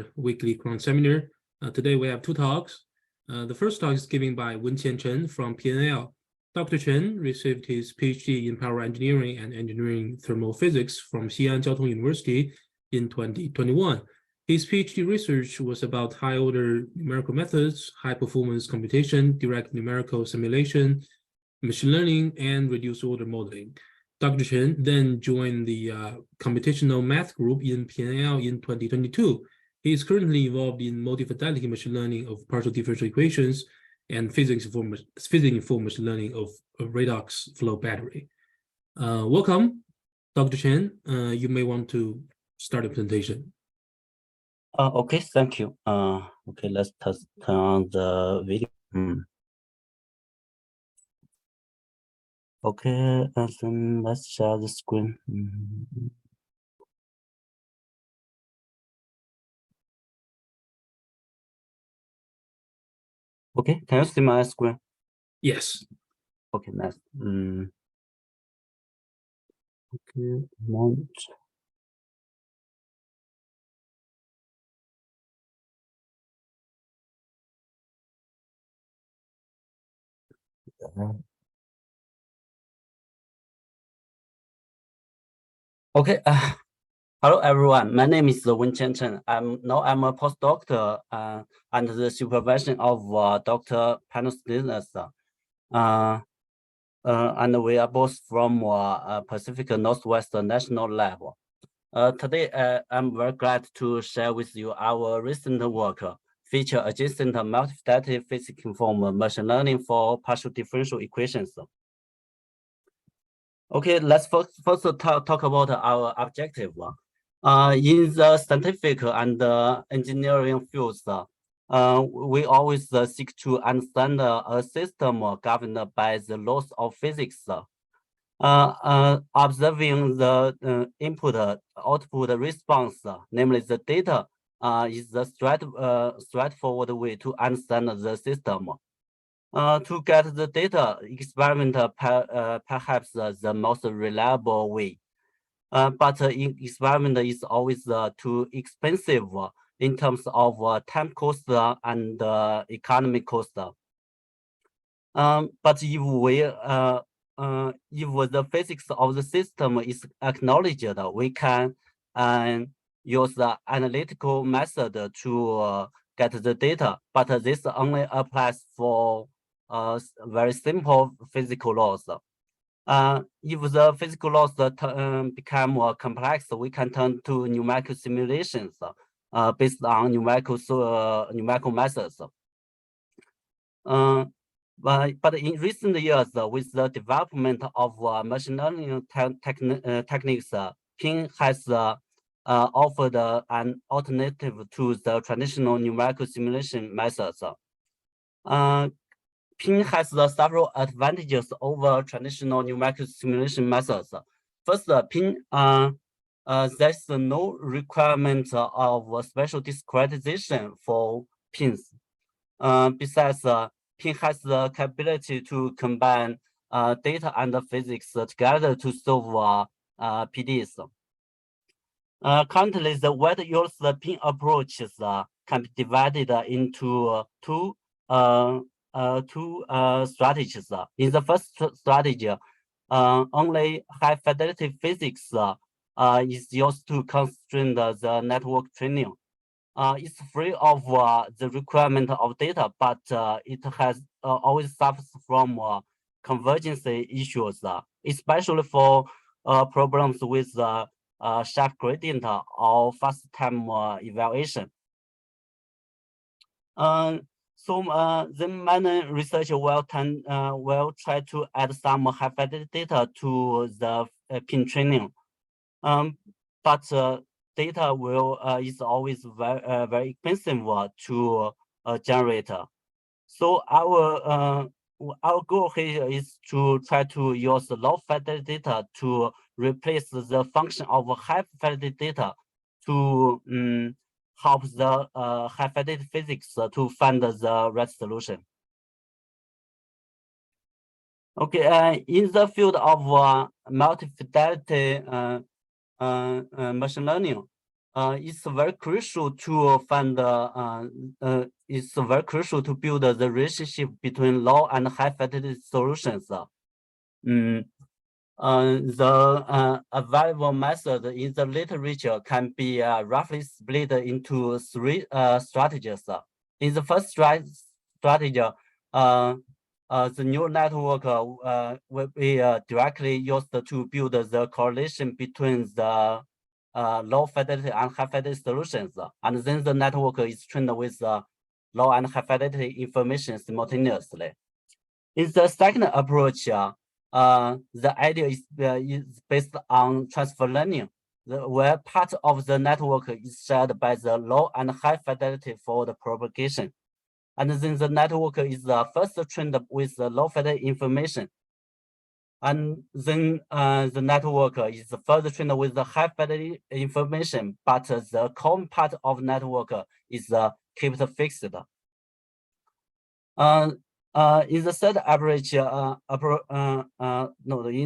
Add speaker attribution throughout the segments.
Speaker 1: our weekly Cron seminar. Today we have two talks. The first talk is given by Wenqian Chen from PNL. Dr. Chen received his PhD in power engineering and engineering thermal physics from Xi'an Jiaotong University in 2021. His PhD research was about high-order numerical methods, high-performance computation, direct numerical simulation, machine learning, and reduced-order modeling. Dr. Chen then joined the computational math group in PNL in 2022. He is currently involved in multi-fidelity machine learning of partial differential equations and physics-informed machine learning of a redox flow battery. Welcome, Dr. Chen. You may want to start the presentation.
Speaker 2: Okay, thank you. Okay, let's turn on the video. Okay, and then let's share the screen. Okay, can you see my screen?
Speaker 1: Yes.
Speaker 2: Okay, nice. Okay, launch. Okay, hello everyone. My name is Wenqian Chen. I'm a postdoctor under the supervision of Dr. Pendulum. And we are both from Pacific Northwest National Lab. Today, I'm very glad to share with you our recent work, feature adjacent multi-fidelity physics-informed machine learning for partial differential equations. Okay, let's first talk about our objective. In the scientific and engineering fields, we always seek to understand a system governed by the laws of physics. Observing the input-output response, namely the data, is the straightforward way to understand the system. To get the data, experiment perhaps the most reliable way. But experiment is always too expensive in terms of time cost and economic cost. But if the physics of the system is acknowledged, we can use the analytical method to get the data. But this only applies for very simple physical laws. If the physical laws become more complex, we can turn to numerical simulations based on numerical methods. But in recent years, with the development of machine learning techniques, PIN has offered an alternative to the traditional numerical simulation methods. PIN has several advantages over traditional numerical simulation methods. First, PIN, there's no requirement of special discretization for pins. Besides, PIN has the capability to combine data and physics together to solve PDEs. Currently, the wide-use PIN approaches can be divided into two strategies. In the first strategy, only high-fidelity physics is used to constrain the network training. It's free of the requirement of data, but it has always suffers from convergence issues, especially for problems with sharp gradient or fast time evaluation. So then many researchers will try to add some high-fidelity data to the PIN training, but data is always very expensive to generate. So our goal here is to try to use low-fidelity data to replace the function of high-fidelity data to help the high-fidelity physics to find the right solution. Okay, in the field of multi-fidelity machine learning, it's very crucial to find it's very crucial to build the relationship between low and high fidelity solutions. The available method in the literature can be roughly split into three strategies. In the first strategy, the neural network will be directly used to build the correlation between the low fidelity and high fidelity solutions, and then the network is trained with low and high fidelity information simultaneously. In the second approach, the idea is based on transfer learning, where part of the network is shared by the low and high fidelity for the propagation. And then the network is first trained with the low fidelity information. And then the network is further trained with the high fidelity information, but the common part of network is kept fixed. In the third average, in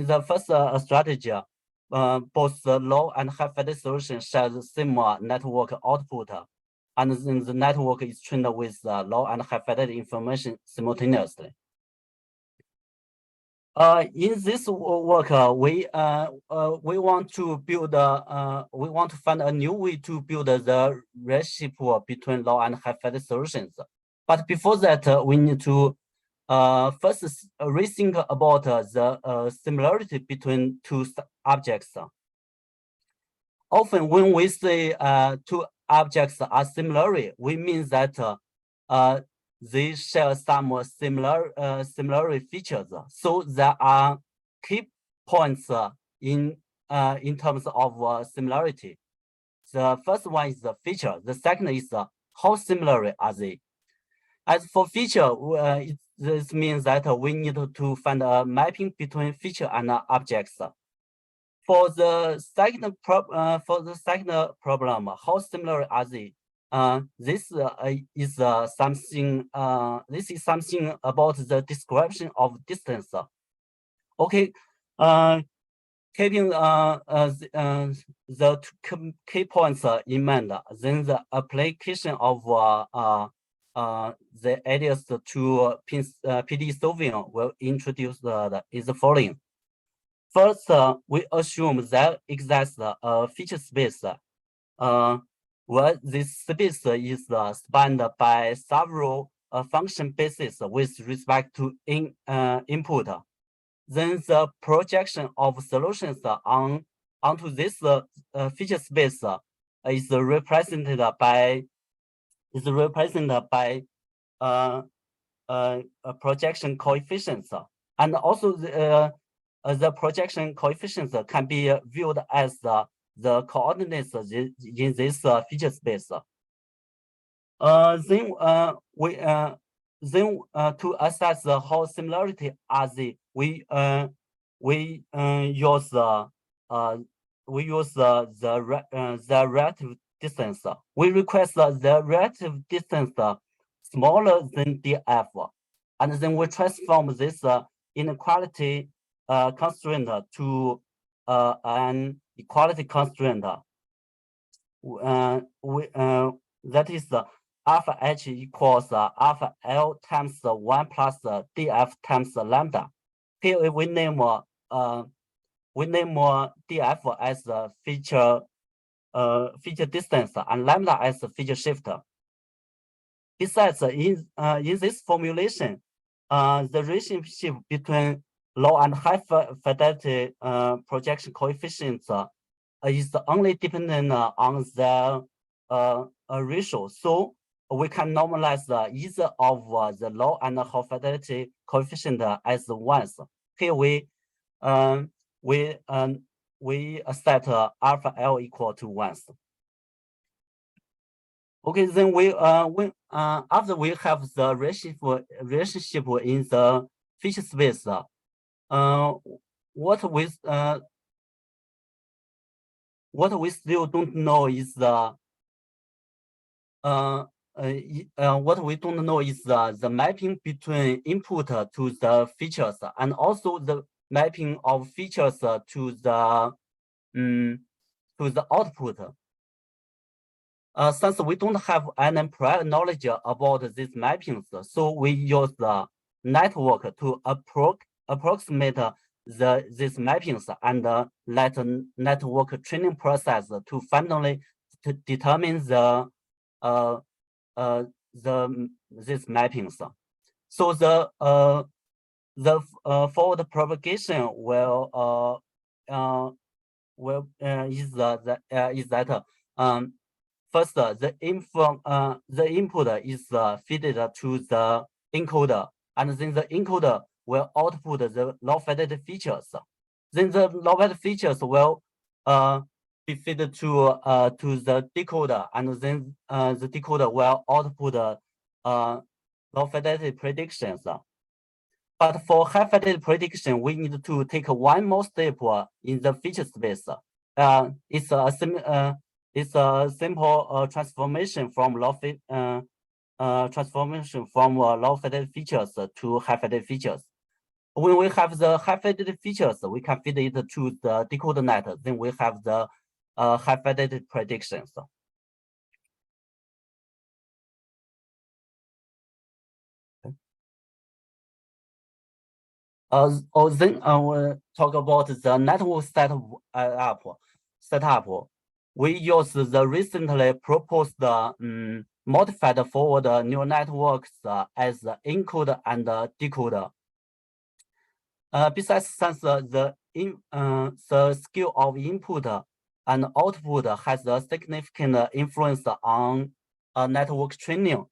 Speaker 2: the first strategy, both the low and high fidelity solution share the similar network output, and then the network is trained with low and high fidelity information simultaneously. In this work, we want to build we want to find a new way to build the relationship between low and high fidelity solutions. But before that, we need to first rethink about the similarity between two objects. Often when we say two objects are similar, we mean that they share some similar features. So there are key points in terms of similarity. The first one is the feature. The second is how similar are they? As for feature, this means that we need to find a mapping between feature and objects. For the second problem, how similar are they? This is something about the description of distance. Okay, keeping the two key points in mind, then the application of the ideas to PD solving will introduce is the following. First, we assume there exists a feature space where this space is spanned by several function bases with respect to input. Then the projection of solutions onto this feature space is represented by projection coefficients, and also the projection coefficients can be viewed as the coordinates in this feature space. Then to assess how similarity are they, we use the relative distance. We request the relative distance smaller than df, and then we transform this inequality constraint to an equality constraint. That is alpha h equals alpha l times 1 plus df times lambda. Here we name df as the feature distance and lambda as the feature shift. Besides, in this formulation, the relationship between low and high fidelity projection coefficients is only dependent on the ratio. So we can normalize either of the low and high fidelity coefficient as ones. Here we set alpha L equal to ones. Okay, then after we have the relationship in the feature space, what we still don't know is the mapping between input to the features, and also the mapping of features to the output. Since we don't have any prior knowledge about these mappings, so we use the network to approximate these mappings and let network training process to finally determine these mappings. So the forward propagation will is that first the input is fed to the encoder, and then the encoder will output the low fidelity features. Then the low fidelity features will be fed to the decoder, and then the decoder will output low fidelity predictions. But for high fidelity prediction, we need to take one more step in the feature space. It's a simple transformation from low fidelity features to high fidelity features. When we have the high fidelity features, we can feed it to the decoder net. Then we have the high fidelity predictions. Then we'll talk about the network setup. We use the recently proposed modified forward neural networks as the encoder and decoder. Besides, since the scale of input and output has a significant influence on network training,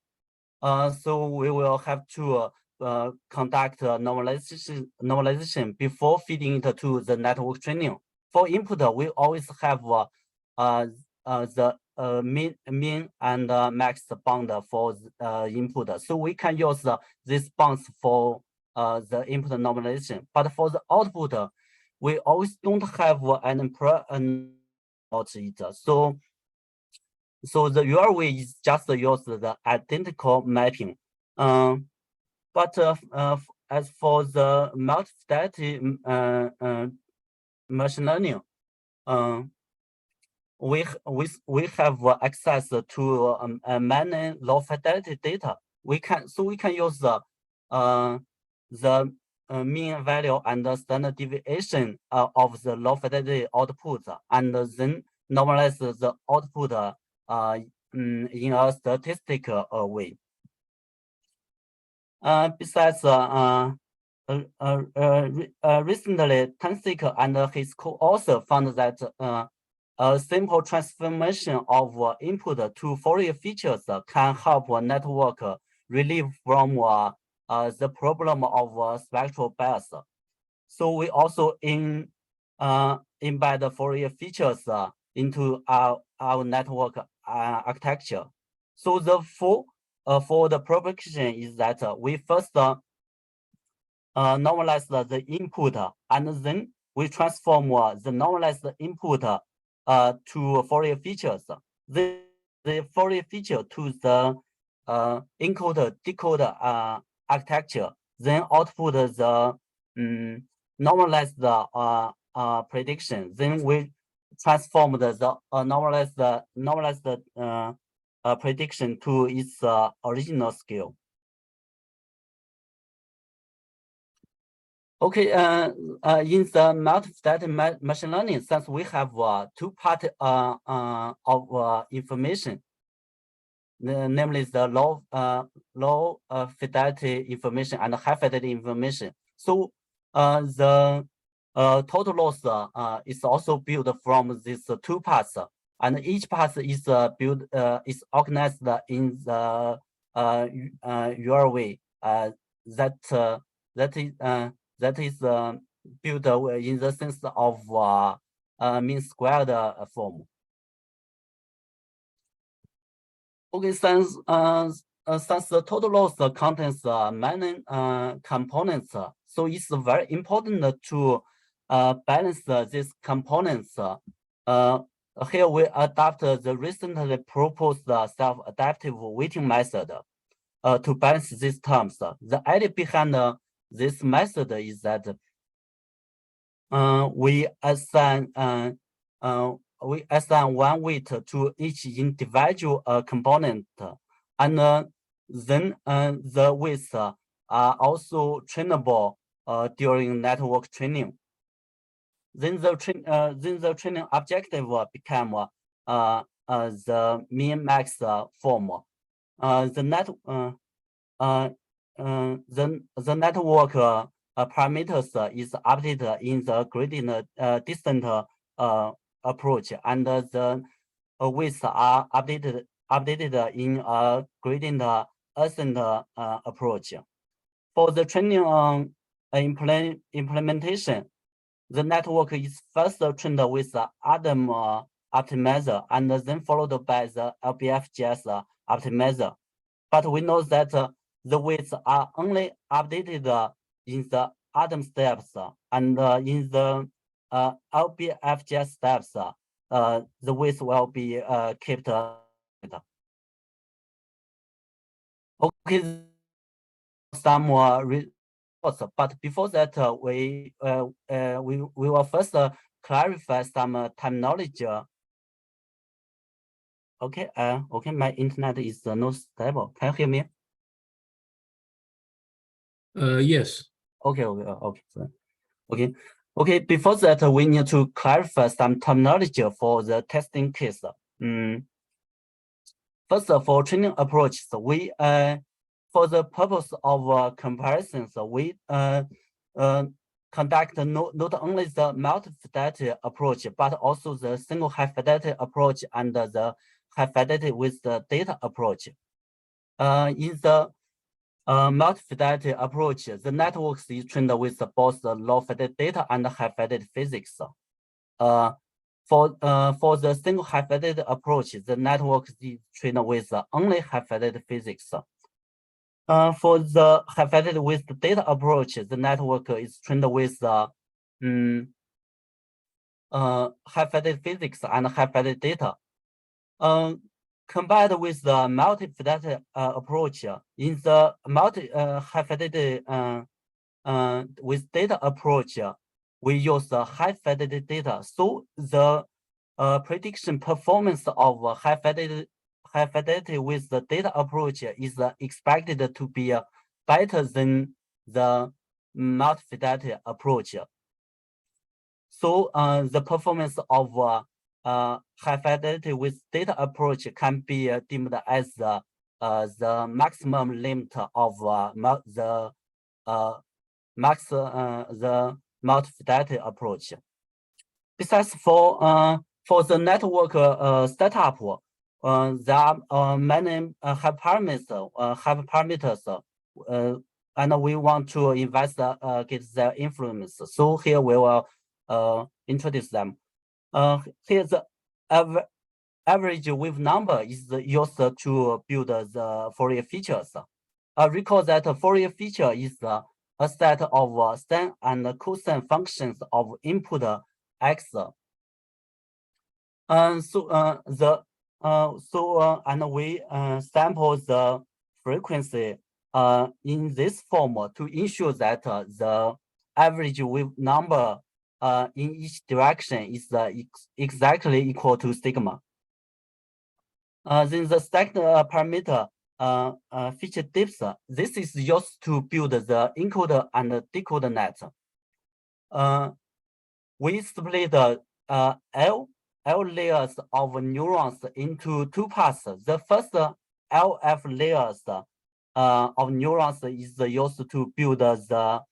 Speaker 2: so we will have to conduct normalization before feeding it to the network training. For input, we always have the min and max bound for input, so we can use this bounds for the input normalization. But for the output, we always don't have an about it. So the URV is just use the identical mapping. But as for the multifidelity machine learning, we have access to many low fidelity data. We can use the mean value and the standard deviation of the low fidelity output, and then normalize the output in a statistical way. Besides, recently, Tansik and his co-author found that a simple transformation of input to Fourier features can help a network relieve from the problem of spectral bias. So we also embed the Fourier features into our network architecture. So the for the propagation is that we first normalize the input, and then we transform the normalized input to Fourier features. The Fourier feature to the encoder decoder architecture, then output the normalized prediction. Then we transform the normalized prediction to its original scale. Okay, in the multifidelity machine learning, since we have two parts of information, namely the low fidelity information and high fidelity information. So the total loss is also built from these two parts, and each part is is organized in the URV that is built in the sense of mean squared form. Okay, since the total loss contains many components, so it's very important to balance these components. Here we adopt the recently proposed self-adaptive weighting method to balance these terms. The idea behind this method is that we assign we assign one weight to each individual component, and then the weights are also trainable during network training. Then the training objective become the min max form. The network parameters is updated in the gradient distant approach, and the weights are updated in a gradient ascent approach. For the training implementation, the network is first trained with the ADAM optimizer and then followed by the LBFGS optimizer. But we know that the weights are only updated in the ADAM steps, and in the LBFGS steps, the weights will be kept. Okay, some results, but before that, we will first clarify some terminology. Okay, okay, my internet is not stable. Can you hear me?
Speaker 1: Yes.
Speaker 2: Okay, okay. Before that, we need to clarify some terminology for the testing case. First, for training approaches, we for the purpose of comparisons, we conduct not only the multi-fidelity approach, but also the single high fidelity approach and the high fidelity with the data approach. In the multi-fidelity approach, the network is trained with both the low fidelity data and high fidelity physics. For the single high fidelity approach, the network is trained with only high fidelity physics. For the high fidelity with the data approach, the network is trained with high fidelity physics and high fidelity data. Combined with the multi-fidelity approach, in the high fidelity with data approach, we use the high fidelity data. So the prediction performance of high fidelity with the data approach is expected to be better than the multi-fidelity approach. So the performance of high fidelity with data approach can be deemed as the maximum limit of the multi-fidelity approach. Besides, for the network setup, there are many hyperparameters, and we want to investigate their influence. So here we will introduce them. Here the average wave number is used to build the Fourier features. Recall that Fourier feature is a set of sine and cosine functions of input x. And we sample the frequency in this form to ensure that the average wave number in each direction is exactly equal to sigma. Then the second parameter feature depth. This is used to build the encoder and decoder net. We split L layers of neurons into two parts. The first LF layers of neurons is used to build the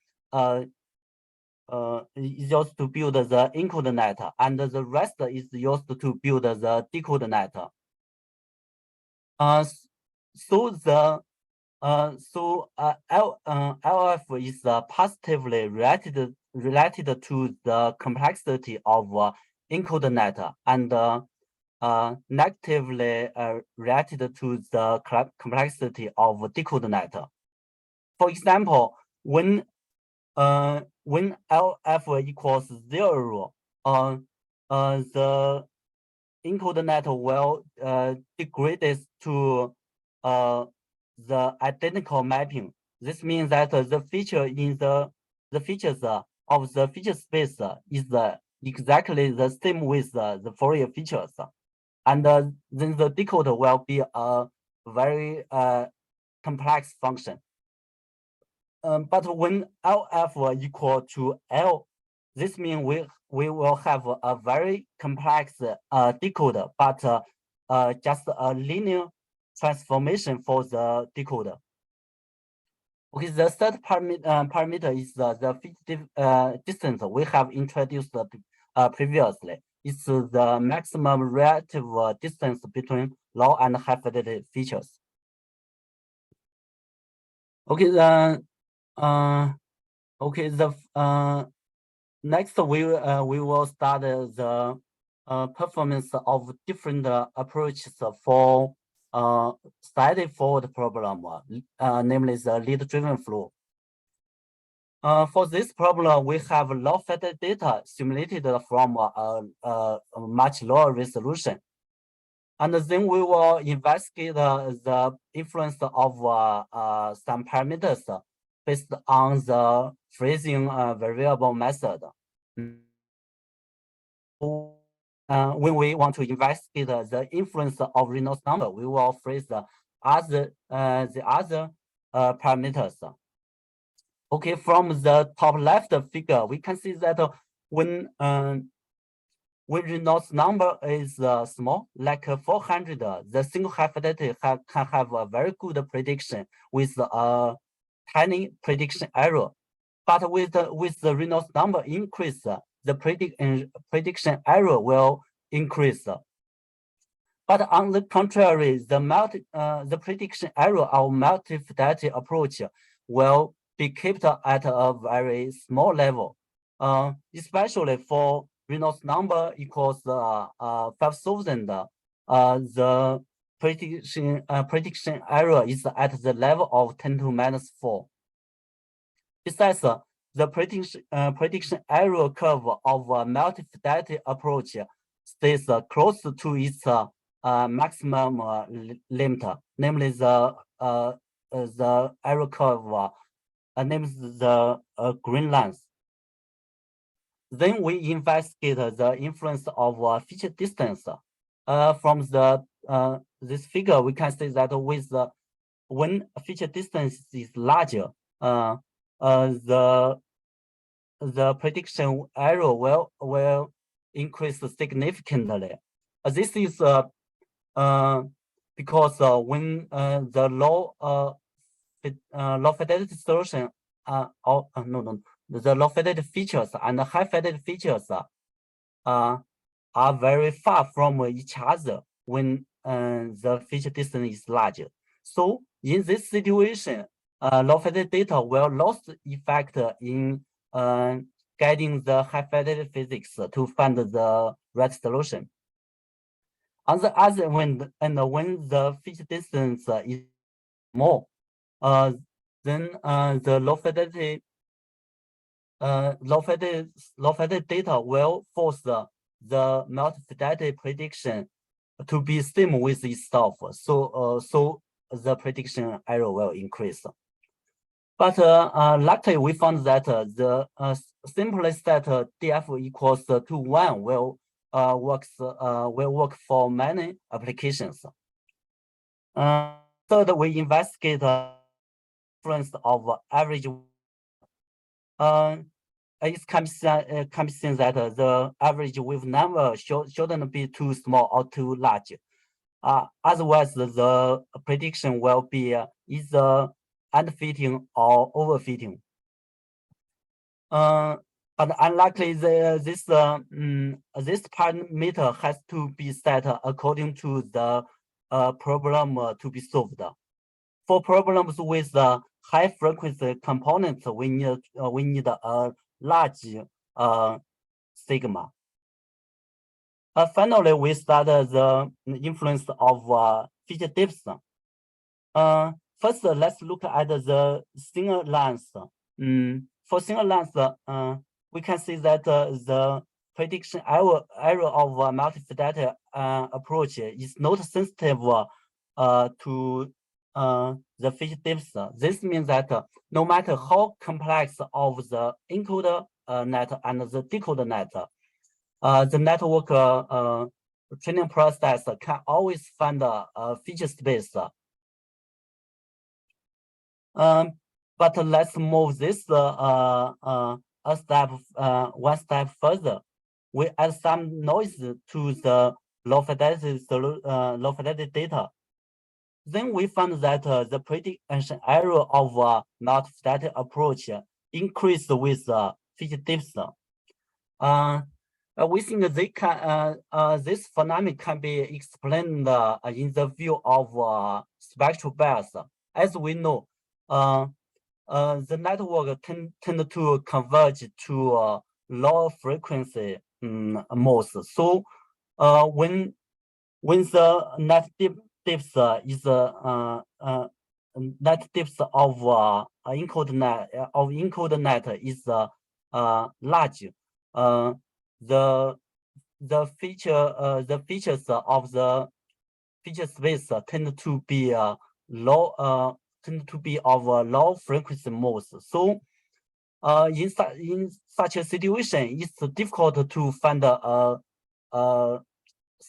Speaker 2: encoder net, and the rest is used to build the decoder net. LF is positively related to the complexity of encoder net and negatively related to the complexity of decoder net. For example, when LF equals 0, the encoder net will degrade to the identical mapping. This means that the feature in the features of the feature space is exactly the same with the Fourier features. And then the decoder will be a very complex function. But when LF equal to L, this means we will have a very complex decoder, but just a linear transformation for the decoder. Okay, the third parameter is the phase distance we have introduced previously. It's the maximum relative distance between low and high fidelity features. Okay, then okay, the next we will start the performance of different approaches for study forward problem, namely the lead-driven flow. For this problem, we have low fidelity data simulated from a much lower resolution. And then we will investigate the influence of some parameters based on the freezing variable method. When we want to investigate the influence of Reynolds number, we will freeze the other parameters. Okay, from the top left figure, we can see that when Reynolds number is small, like 400, the single high fidelity can have a very good prediction with a tiny prediction error. But with the Reynolds number increase, the prediction error will increase. But on the contrary, the prediction error of multi-fidelity approach will be kept at a very small level, especially for Reynolds number equals 5,000. The prediction error is at the level of 10 to minus 4. Besides, the prediction error curve of a multi-fidelity approach stays close to its maximum limit, namely the error curve, named the green lines. Then we investigate the influence of feature distance. From the this figure, we can see that with when feature distance is larger, the prediction error will increase significantly. This is because when the low fidelity solution the low fidelity features and the high fidelity features are very far from each other when the feature distance is larger. So in this situation, low fidelity data will lose effect in guiding the high fidelity physics to find the right solution. On the other when the feature distance is more, then the low fidelity data will force the multi-fidelity prediction to be same with itself. So the prediction error will increase. But luckily, we found that the simplest that DF equals to 1 will work for many applications. Third, we investigate the influence of average. It can be seen that the average wave number shouldn't be too small or too large. Otherwise, the prediction will be either underfitting or overfitting. But unluckily, this parameter has to be set according to the problem to be solved. For problems with the high frequency components, we need a large sigma. Finally, we start the influence of feature depths. First, let's look at the single lines. For single lines, we can see that the prediction error of multi-fidelity approach is not sensitive to the feature depths. This means that no matter how complex of the encoder net and the decoder net, the network training process can always find a feature space. But let's move this one step further. We add some noise to the low fidelity data. Then we found that the prediction error of multi-fidelity approach increased with feature depth. We think they can, this phenomenon can be explained in the view of spectral bias. As we know, the network tend to converge to low frequency modes. So when the net depth is net depth of encoded net is large, the features of the feature space tend to be low of low frequency modes. So in such a situation, it's difficult to find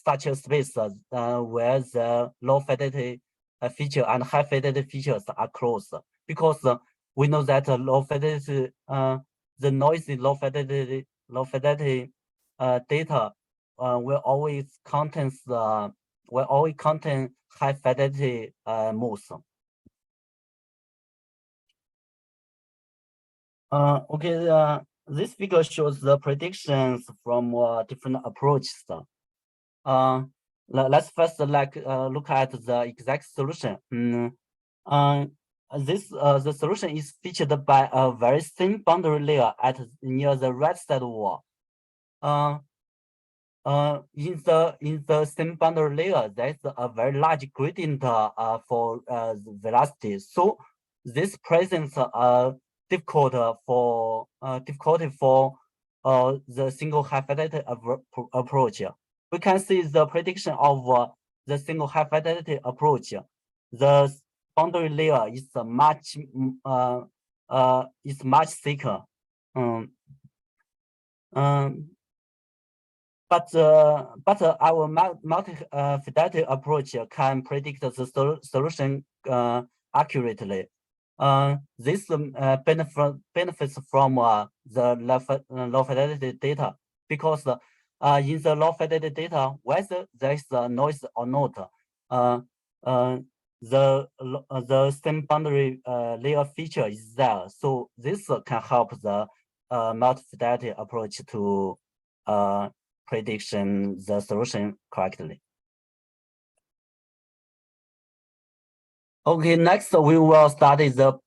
Speaker 2: such a space where the low fidelity feature and high fidelity features are close, because we know that low fidelity, the noisy low fidelity data will always contain high fidelity modes. Okay, this figure shows the predictions from different approaches. Let's first look at the exact solution. The solution is featured by a very thin boundary layer near the right side wall. In the thin boundary layer, there's a very large gradient for velocity. So this presents difficulty for the single high fidelity approach. We can see the prediction of the single high fidelity approach. The boundary layer is much thicker. But our multi-fidelity approach can predict the solution accurately. This benefits from the low fidelity data, because in the low fidelity data, whether there is a noise or not, the same boundary layer feature is there. So this can help the multi-fidelity approach to prediction the solution correctly. Okay, next we will study the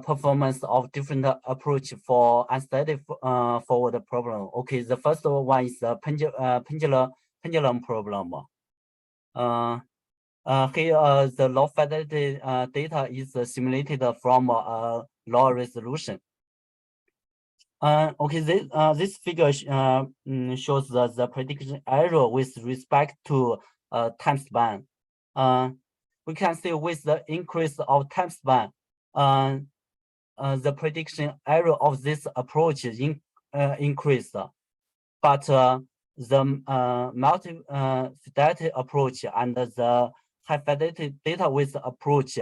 Speaker 2: performance of different approach for unsteady forward problem. Okay, the first one is the pendulum problem. Here the low fidelity data is simulated from low resolution. Okay, this figure shows the prediction error with respect to time span. We can see with the increase of time span, the prediction error of this approach increased, but the multi-fidelity approach and the high fidelity data with approach,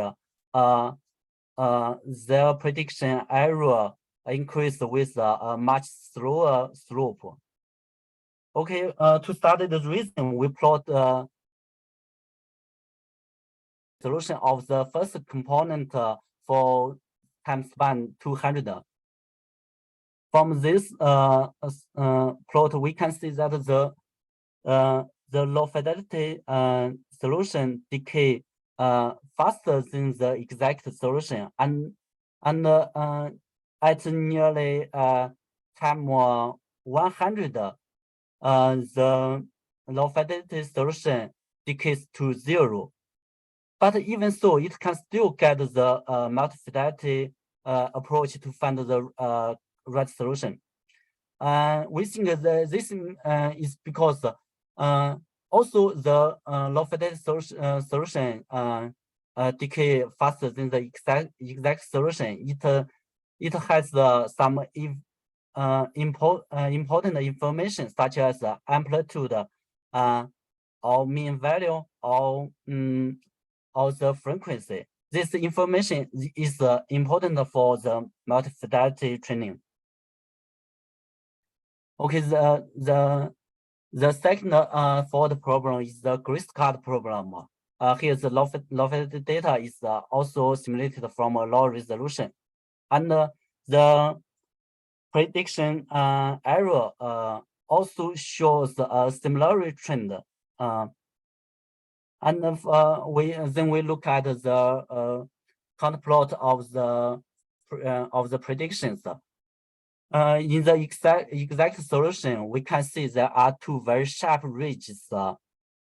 Speaker 2: their prediction error increased with a much slower slope. Okay, to study the reason, we plot solution of the first component for time span 200. From this plot, we can see that the low fidelity solution decay faster than the exact solution, and at nearly time 100, the low fidelity solution decays to 0. But even so, it can still get the multi-fidelity approach to find the right solution. We think that this is because also the low fidelity solution decay faster than the exact solution. It has some important information such as amplitude, or mean value, or the frequency. This information is important for the multi-fidelity training. Okay, the second for the problem is the grace card problem. Here the low fidelity data is also simulated from a low resolution, and the prediction error also shows a similarity trend. And then we look at the count plot of the predictions. In the exact solution, we can see there are two very sharp ridges.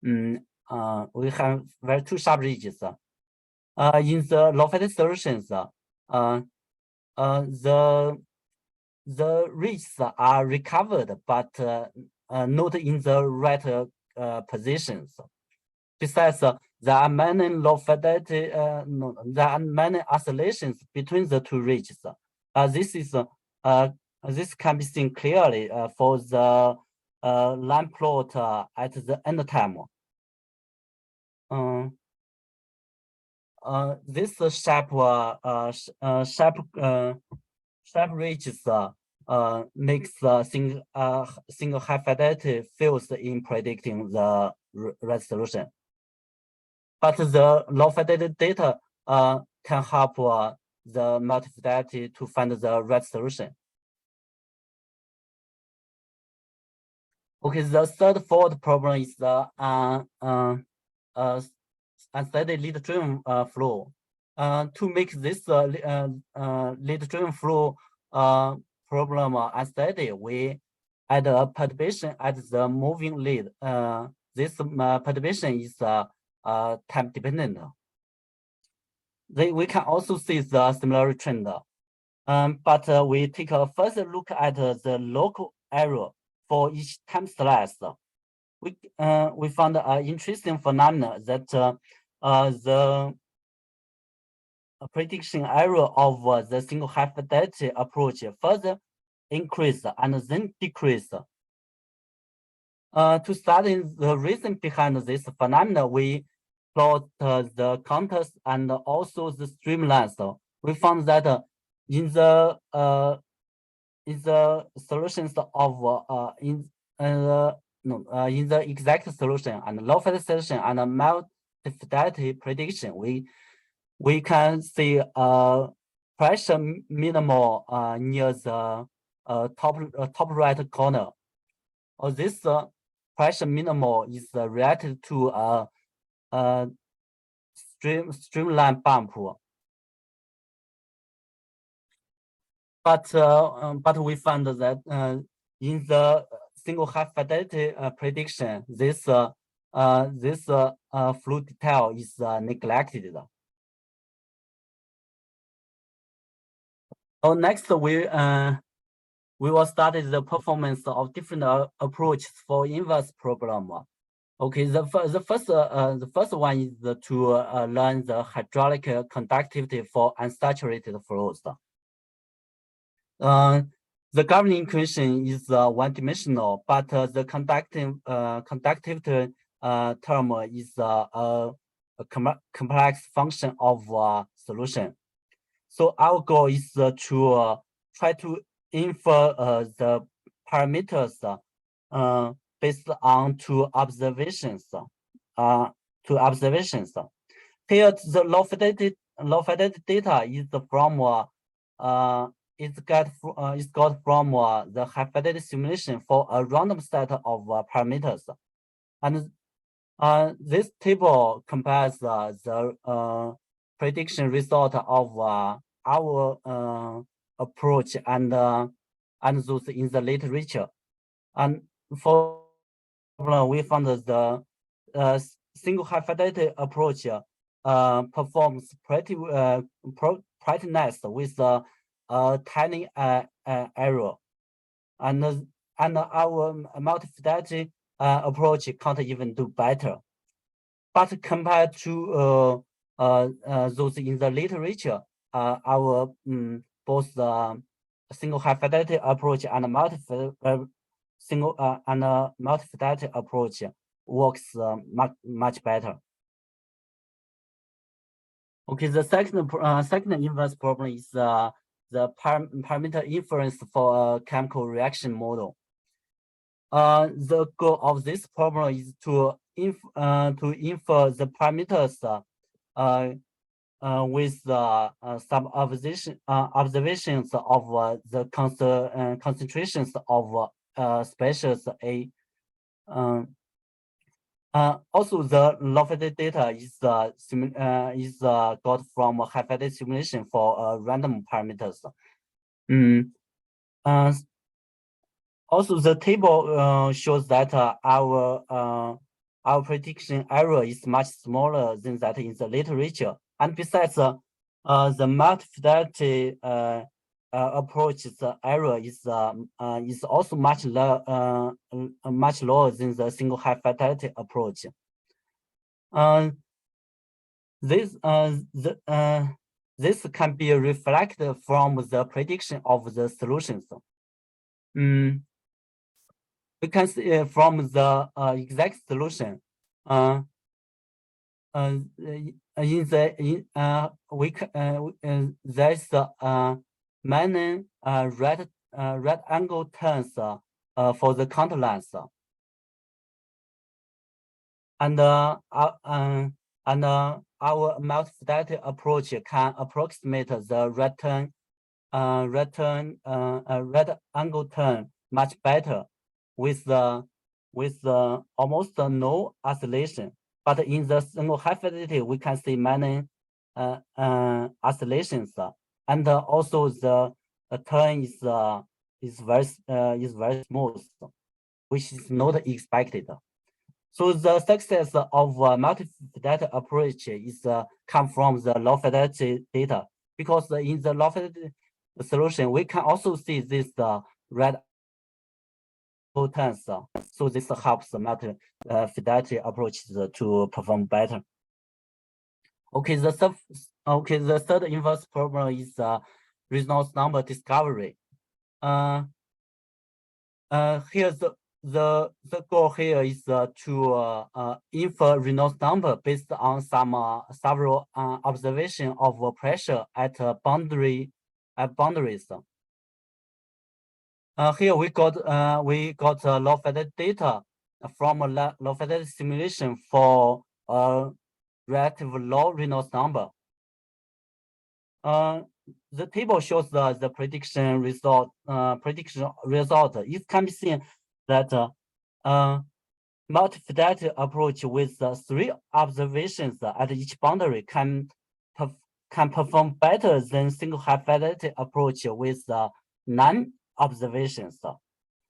Speaker 2: We have two sharp ridges. In the low fidelity solutions, the ridges are recovered, but not in the right positions. Besides, there are many low fidelity, there are many oscillations between the two ridges. This can be seen clearly for the line plot at the end time. This sharp ridges makes single high fidelity fails in predicting the right solution. But the low fidelity data can help the multi-fidelity to find the right solution. Okay, the third fault problem is the unsteady lead-driven flow. To make this lead-driven flow problem unsteady, we add a perturbation at the moving lead. This perturbation is time dependent. We can also see the similarity trend. But we take a further look at the local error for each time slice. We found an interesting phenomenon that the prediction error of the single high fidelity approach further increase and then decrease. To study the reason behind this phenomenon, we plot the counters and also the streamlines. We found that in the solutions of in the exact solution and low fidelity solution and multi-fidelity prediction, we can see pressure minimal near the top right corner. This pressure minimal is related to streamline bump. But we found that in the single high fidelity prediction, this flow detail is neglected. Next, we will study the performance of different approaches for inverse problem. Okay, the first one is to learn the hydraulic conductivity for unsaturated flows. The governing equation is one-dimensional, but the conductivity term is a complex function of solution. So our goal is to try to infer the parameters based on two observations. Here, the low fidelity data is from is got from the high fidelity simulation for a random set of parameters, and this table compares the prediction result of our approach and those in the literature. And for we found the single high fidelity approach performs pretty nice with a tiny error, and our multi-fidelity approach can't even do better. But compared to those in the literature, our both single high fidelity approach and multi-fidelity approach works much better. Okay, the second inverse problem is the parameter inference for a chemical reaction model. The goal of this problem is to infer the parameters with some observations of the concentrations of species A. Also, the low fidelity data is got from high fidelity simulation for random parameters. Also, the table shows that our prediction error is much smaller than that in the literature. And besides, the multi-fidelity approach, the error is also much lower than the single high fidelity approach. This can be reflected from the prediction of the solutions. We can see from the exact solution. There's many right angle turns for the counter lines, and our multi-fidelity approach can approximate the right angle turn much better with almost no oscillation. But in the single high fidelity, we can see many oscillations, and also the turn is very smooth, which is not expected. So the success of multi-fidelity approach is come from the low fidelity data, because in the low fidelity solution we can also see this red turns. So this helps the multi-fidelity approach to perform better. Okay, the third inverse problem is Reynolds number discovery. Here the goal here is to infer Reynolds number based on several observation of pressure at boundaries. Here we got low fidelity data from a low fidelity simulation for relatively low Reynolds number. The table shows the prediction result. It can be seen that multi-fidelity approach with 3 observations at each boundary can perform better than single high fidelity approach with 9 observations.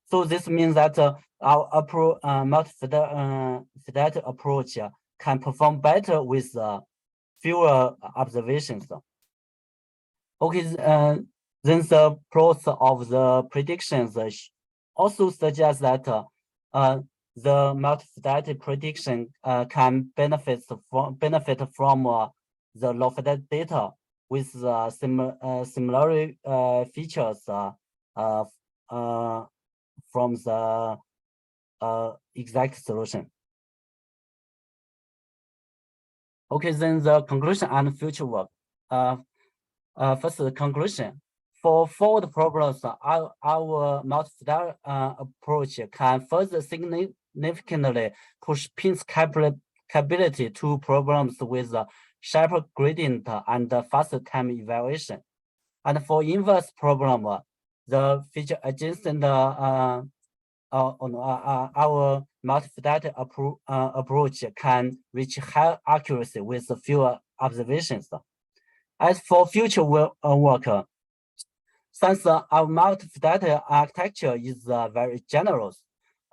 Speaker 2: So this means that our multi-fidelity approach can perform better with fewer observations. Okay, then the plots of the predictions also suggest that the multi-fidelity prediction can benefit from the low fidelity data with similar features from the exact solution. Okay, then the conclusion and future work. First, the conclusion. For forward problems, our multi-fidelity approach can further significantly push PINNs capability to problems with sharper gradient and faster time evaluation. And for inverse problem, the feature adjacent our multi-fidelity approach can reach high accuracy with fewer observations. As for future work, since our multi-fidelity architecture is very generous,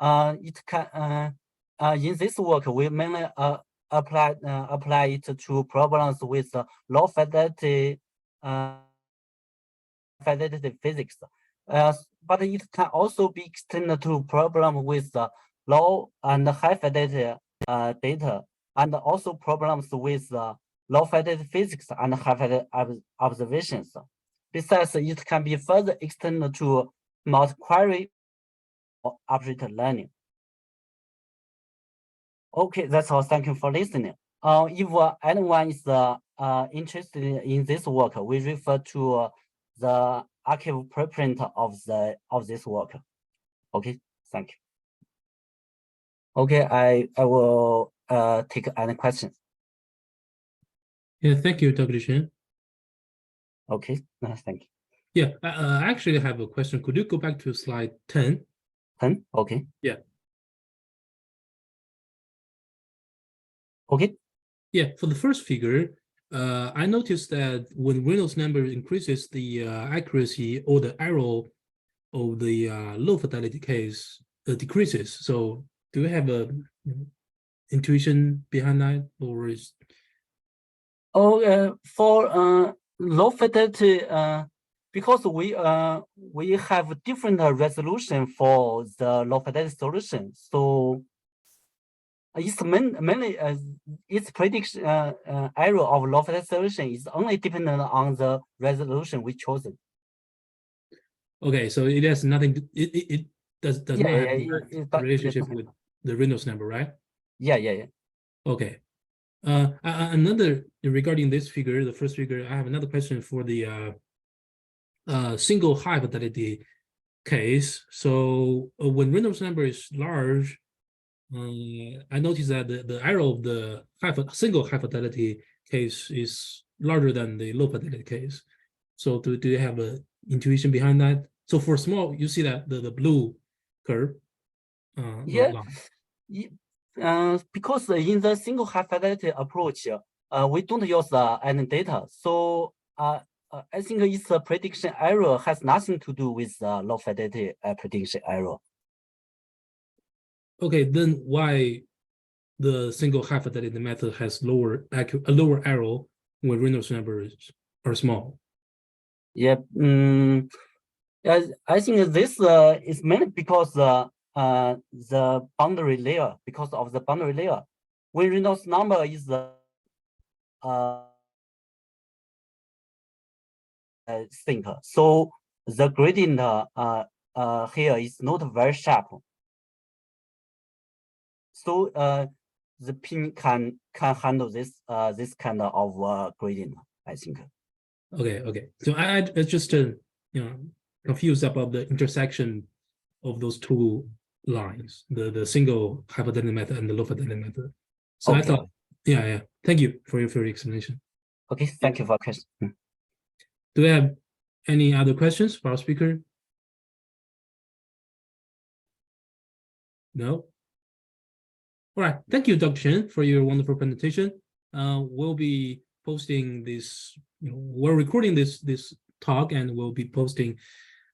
Speaker 2: it can in this work we mainly apply it to problems with low fidelity physics. But it can also be extended to problems with low and high fidelity data, and also problems with low fidelity physics and high fidelity observations. Besides, it can be further extended to multi-query or operator learning. Okay, that's all. Thank you for listening. If anyone is interested in this work, we refer to the archive preprint of this work. Okay, thank you. Okay, I will take any questions.
Speaker 1: Yeah, thank you, Dr. Chen.
Speaker 2: Okay, thank you.
Speaker 1: Yeah, I actually have a question. Could you go back to slide 10?
Speaker 2: 10, okay.
Speaker 1: Yeah.
Speaker 2: Okay.
Speaker 1: Yeah, for the first figure, I noticed that when Reynolds number increases, the accuracy or the error of the low fidelity case decreases. So do you have a intuition behind that, or is?
Speaker 2: Oh, for low fidelity, because we have different resolution for the low fidelity solution, so it's mainly its prediction error of low fidelity solution is only dependent on the resolution we chosen.
Speaker 1: Okay, so it has nothing. It does not have a relationship with the Reynolds number, right?
Speaker 2: Yeah.
Speaker 1: Okay. Another regarding this figure, the first figure, I have another question for the single high fidelity case. So when Reynolds number is large, I noticed that the error of the single high fidelity case is larger than the low fidelity case. So do you have an intuition behind that? So for small, you see that the blue curve.
Speaker 2: Yeah. Because in the single high fidelity approach, we don't use any data. So I think its prediction error has nothing to do with low fidelity prediction error.
Speaker 1: Okay, then why the single high fidelity method has a lower error when Reynolds numbers are small?
Speaker 2: Yeah, I think this is mainly because the boundary layer, because of the boundary layer. When Reynolds number is sync, so the gradient here is not very sharp. So the pin can handle this this kind of gradient, I think.
Speaker 1: Okay. So I just confused about the intersection of those two lines, the single high fidelity method and the low fidelity method. So okay. I thought, yeah. Thank you for your explanation.
Speaker 2: Okay, thank you for the question.
Speaker 1: Do we have any other questions for our speaker? No? All right, thank you, Dr. Chen, for your wonderful presentation. We'll be posting this, we're recording this talk, and we'll be posting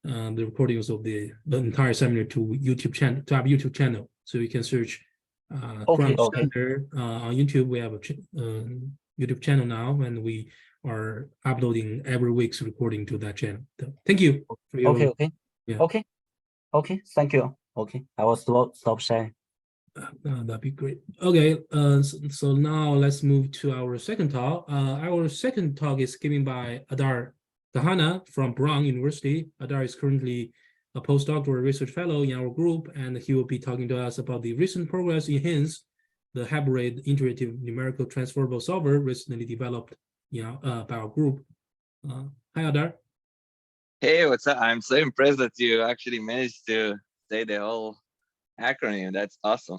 Speaker 1: the recordings of the entire seminar to our YouTube channel. So you can search
Speaker 2: okay.
Speaker 1: Center on YouTube. We have a YouTube channel now, and we are uploading every week's recording to that channel. So thank you. For your,
Speaker 2: Okay. Thank you. Okay, I will stop sharing.
Speaker 1: That'd be great. Okay, so now let's move to our second talk. Our second talk is given by Adar Kahana from Brown University. Adar is currently a postdoctoral research fellow in our group, and he will be talking to us about the recent progress in HINS, the hybrid iterative numerical transferable solver recently developed by our group. Hi, Adar.
Speaker 3: Hey, what's up? I'm so impressed that you actually managed to say the whole acronym. That's awesome.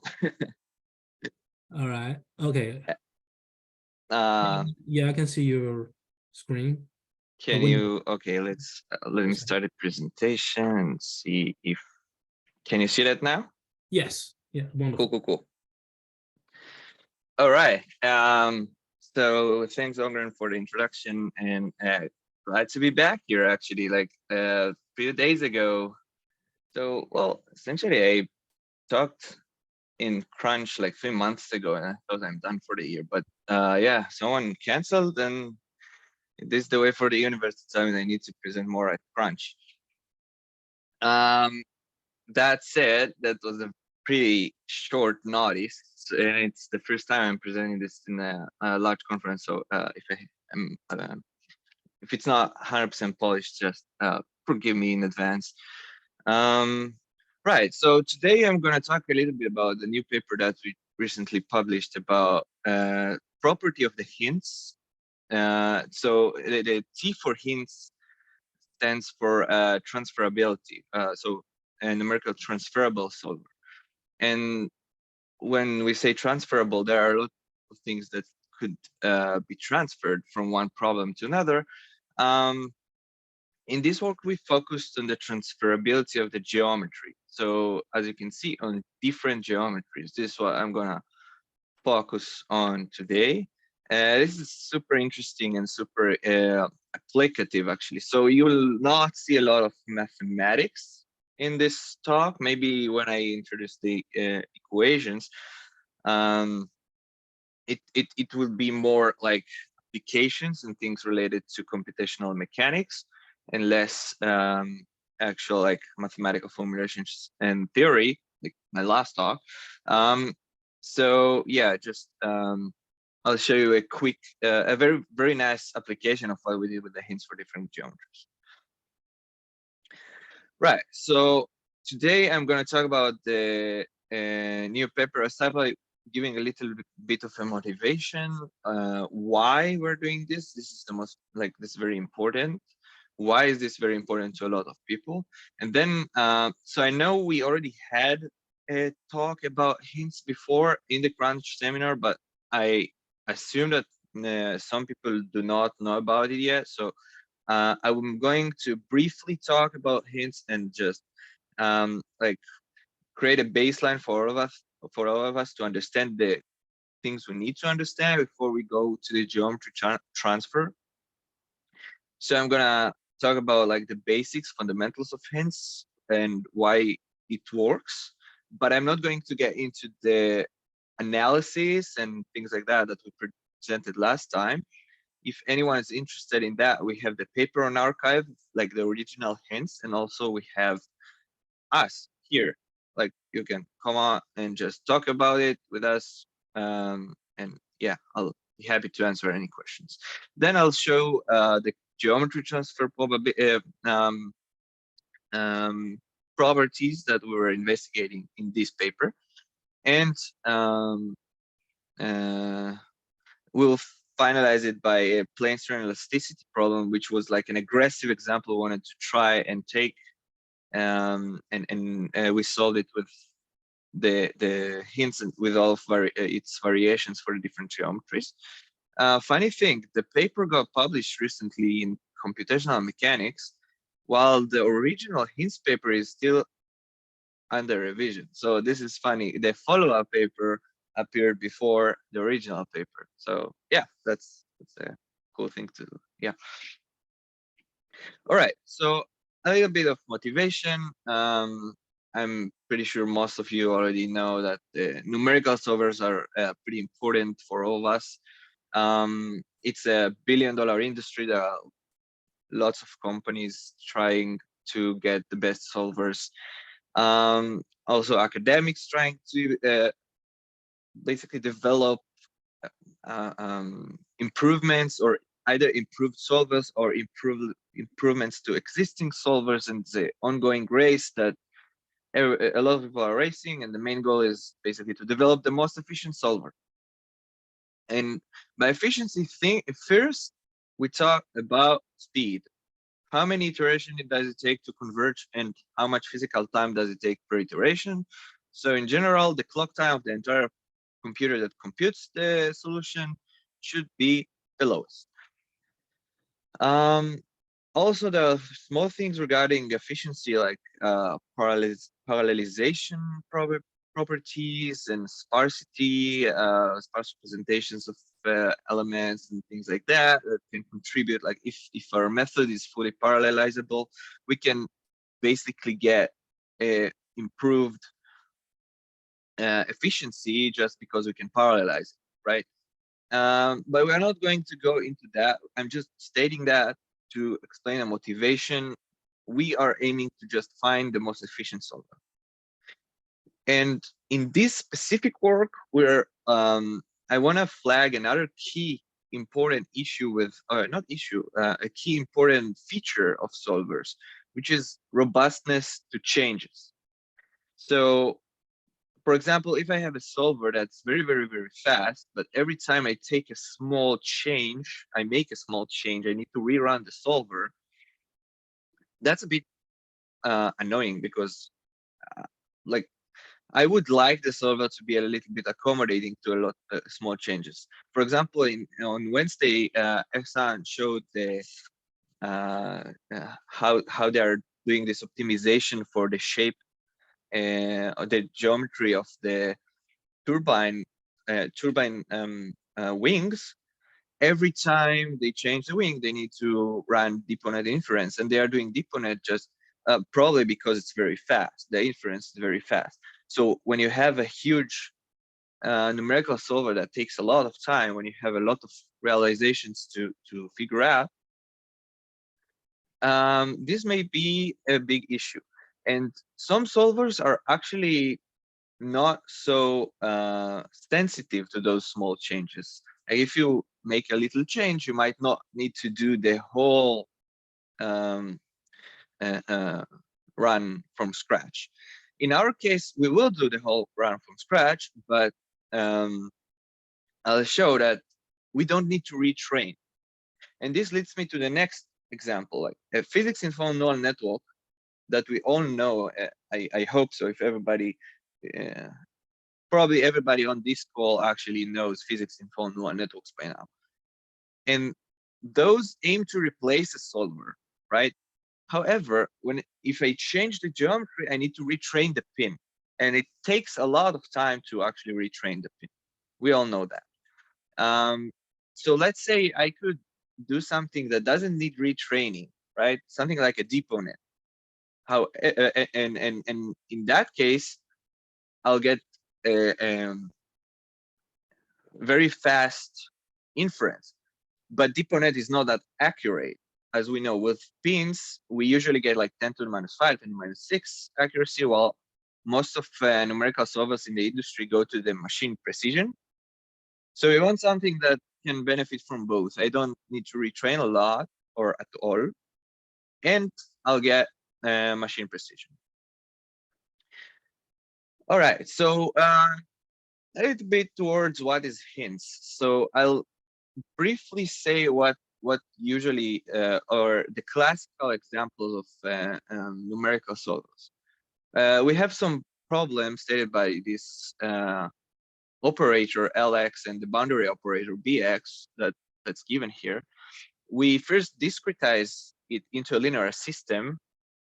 Speaker 1: All right. Okay.
Speaker 3: Yeah,
Speaker 1: I can see your screen.
Speaker 3: Can you? Okay, let me start a presentation and see if. Can you see that now?
Speaker 1: Yes. Yeah. Wonderful.
Speaker 3: Cool. All right. So thanks, Ogren, for the introduction, and glad to be back here. Actually, like a few days ago. So, well, essentially, I talked in Crunch like 3 months ago, and I thought I'm done for the year. But yeah, someone canceled, and this is the way for the universe to tell me I need to present more at Crunch. That said, that was a pretty short notice, and it's the first time I'm presenting this in a large conference. So if I am If it's not 100% polished, just forgive me in advance. Right, so today I'm going to talk a little bit about the new paper that we recently published about property of the hints. So the T for hints stands for transferability, so a numerical transferable solver. And when we say transferable, there are a lot of things that could be transferred from one problem to another. In this work, we focused on the transferability of the geometry. So as you can see on different geometries, this is what I'm gonna focus on today. This is super interesting and super applicative, actually. So you will not see a lot of mathematics in this talk. Maybe when I introduce the equations, it will be more like applications and things related to computational mechanics, and less actual like mathematical formulations and theory, like my last talk. So yeah, just I'll show you a quick, a very nice application of what we did with the hints for different geometries. Right, so today I'm going to talk about the new paper. I start by giving a little bit of a motivation, why we're doing this. This is the most, like, this is very important. Why is this very important to a lot of people? And then, so I know we already had a talk about hints before in the Crunch seminar, but I assume that some people do not know about it yet. So I'm going to briefly talk about hints and just like create a baseline for all of us to understand the things we need to understand before we go to the geometry transfer. So I'm gonna talk about like the basics, fundamentals of hints and why it works, but I'm not going to get into the analysis and things like that we presented last time. If anyone is interested in that, we have the paper on archive, like the original hints, and also we have us here. Like you can come on and just talk about it with us, and yeah, I'll be happy to answer any questions. Then I'll show the geometry transfer properties that we were investigating in this paper, and we'll finalize it by a plane strain elasticity problem, which was like an aggressive example we wanted to try and take, and we solved it with the hints and with all of its variations for the different geometries. Funny thing, the paper got published recently in computational mechanics, while the original hints paper is still under revision. So this is funny. The follow-up paper appeared before the original paper. So yeah, that's a cool thing to do. Yeah. All right. So a little bit of motivation. I'm pretty sure most of you already know that the numerical solvers are pretty important for all of us. It's a billion-dollar industry. There are lots of companies trying to get the best solvers. Also academics trying to basically develop improvements, or either improved solvers or improvements to existing solvers, and the ongoing race that a lot of people are racing, and the main goal is basically to develop the most efficient solver. And by efficiency first, we talk about speed. How many iterations does it take to converge, and how much physical time does it take per iteration? So in general, the clock time of the entire computer that computes the solution should be the lowest. Also, there are small things regarding efficiency, like parallelization properties and sparsity, sparse representations of elements and things like that can contribute. Like if our method is fully parallelizable, we can basically get a improved efficiency just because we can parallelize it, right? But we're not going to go into that. I'm just stating that to explain a motivation. We are aiming to just find the most efficient solver. And in this specific work, I want to flag another key important issue with, not issue, a key important feature of solvers, which is robustness to changes. So, for example, if I have a solver that's very, very, very fast, but every time I take a small change, I make a small change, I need to rerun the solver, that's a bit annoying, because like, I would like the solver to be a little bit accommodating to a lot of small changes. For example, on Wednesday, Ehsan showed the how they are doing this optimization for the shape or the geometry of the turbine wings. Every time they change the wing, they need to run DeepNet inference, and they are doing DeepNet just probably because it's very fast. The inference is very fast. So when you have a huge numerical solver that takes a lot of time, when you have a lot of realizations to figure out, this may be a big issue. And some solvers are actually not so sensitive to those small changes. Like if you make a little change, you might not need to do the whole run from scratch. In our case, we will do the whole run from scratch, but I'll show that we don't need to retrain. And this leads me to the next example, like a physics-informed neural network that we all know. I hope so. If everybody, probably everybody on this call actually knows physics-informed neural networks by now. And those aim to replace a solver, right? However, if I change the geometry, I need to retrain the pin, and it takes a lot of time to actually retrain the pin. We all know that. So let's say I could do something that doesn't need retraining, right? Something like a DeepNet. And in that case, I'll get a very fast inference. But DeepNet is not that accurate. As we know, with pins, we usually get like 10 to the minus 5, 10 to the minus 6 accuracy, while most of numerical solvers in the industry go to the machine precision. So we want something that can benefit from both. I don't need to retrain a lot or at all, and I'll get machine precision. All right, so a little bit towards what is hints. So I'll briefly say what usually are the classical examples of numerical solvers. We have some problems stated by this operator Lx and the boundary operator Bx that's given here. We first discretize it into a linear system.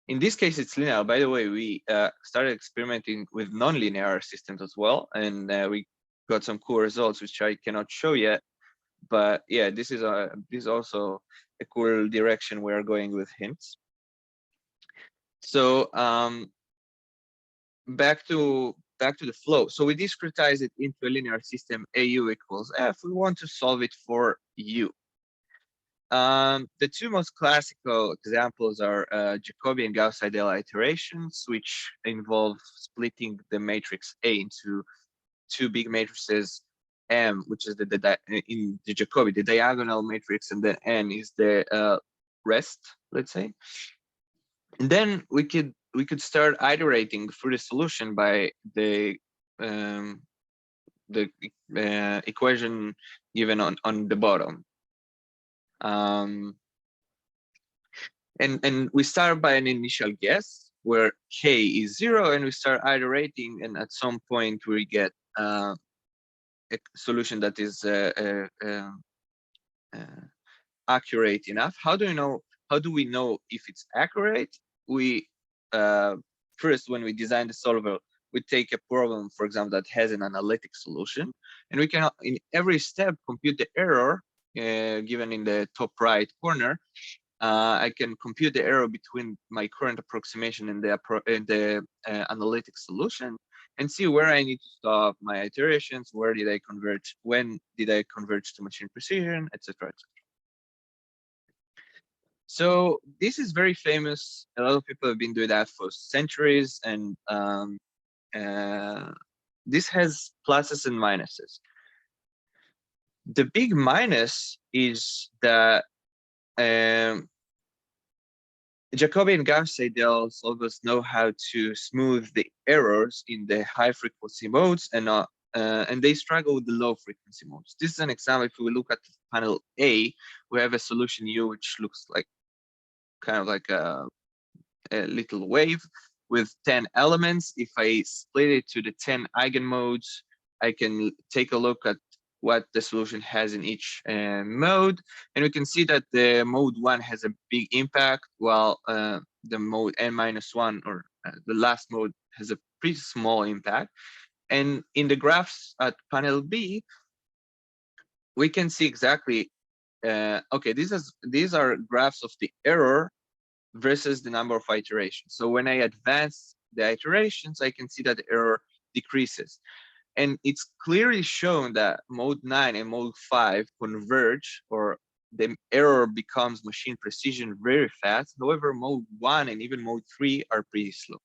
Speaker 3: In this case, it's linear. By the way, we started experimenting with non-linear systems as well, and we got some cool results, which I cannot show yet. But yeah, this is also a cool direction we are going with hints. So back to the flow. So we discretize it into a linear system, AU equals F. We want to solve it for U. The two most classical examples are Jacobi and Gauss-Seidel iterations, which involve splitting the matrix A into two big matrices, M, which is in the Jacobi, the diagonal matrix, and the N is the rest, let's say. And then we could start iterating through the solution by the equation given on the bottom. And we start by an initial guess where K is 0, and we start iterating, and at some point we get a solution that is accurate enough. How do we know if it's accurate? We first, when we design the solver, we take a problem, for example, that has an analytic solution, and we can in every step compute the error given in the top right corner. I can compute the error between my current approximation and the analytic solution, and see where I need to stop my iterations, where did I converge, when did I converge to machine precision, etc., etc. So this is very famous. A lot of people have been doing that for centuries, and this has pluses and minuses. The big minus is that Jacobian Gauss ideal solvers know how to smooth the errors in the high frequency modes and they struggle with the low frequency modes. This is an example. If we look at panel A, we have a solution U which looks like kind of like a little wave with 10 elements. If I split it to the 10 eigenmodes, I can take a look at what the solution has in each mode, and we can see that the mode 1 has a big impact, while the mode n-1 or the last mode has a pretty small impact. And in the graphs at panel B, we can see exactly okay, these are graphs of the error versus the number of iterations. So when I advance the iterations, I can see that the error decreases. And it's clearly shown that mode 9 and mode 5 converge, or the error becomes machine precision very fast. However, mode 1 and even mode 3 are pretty slow.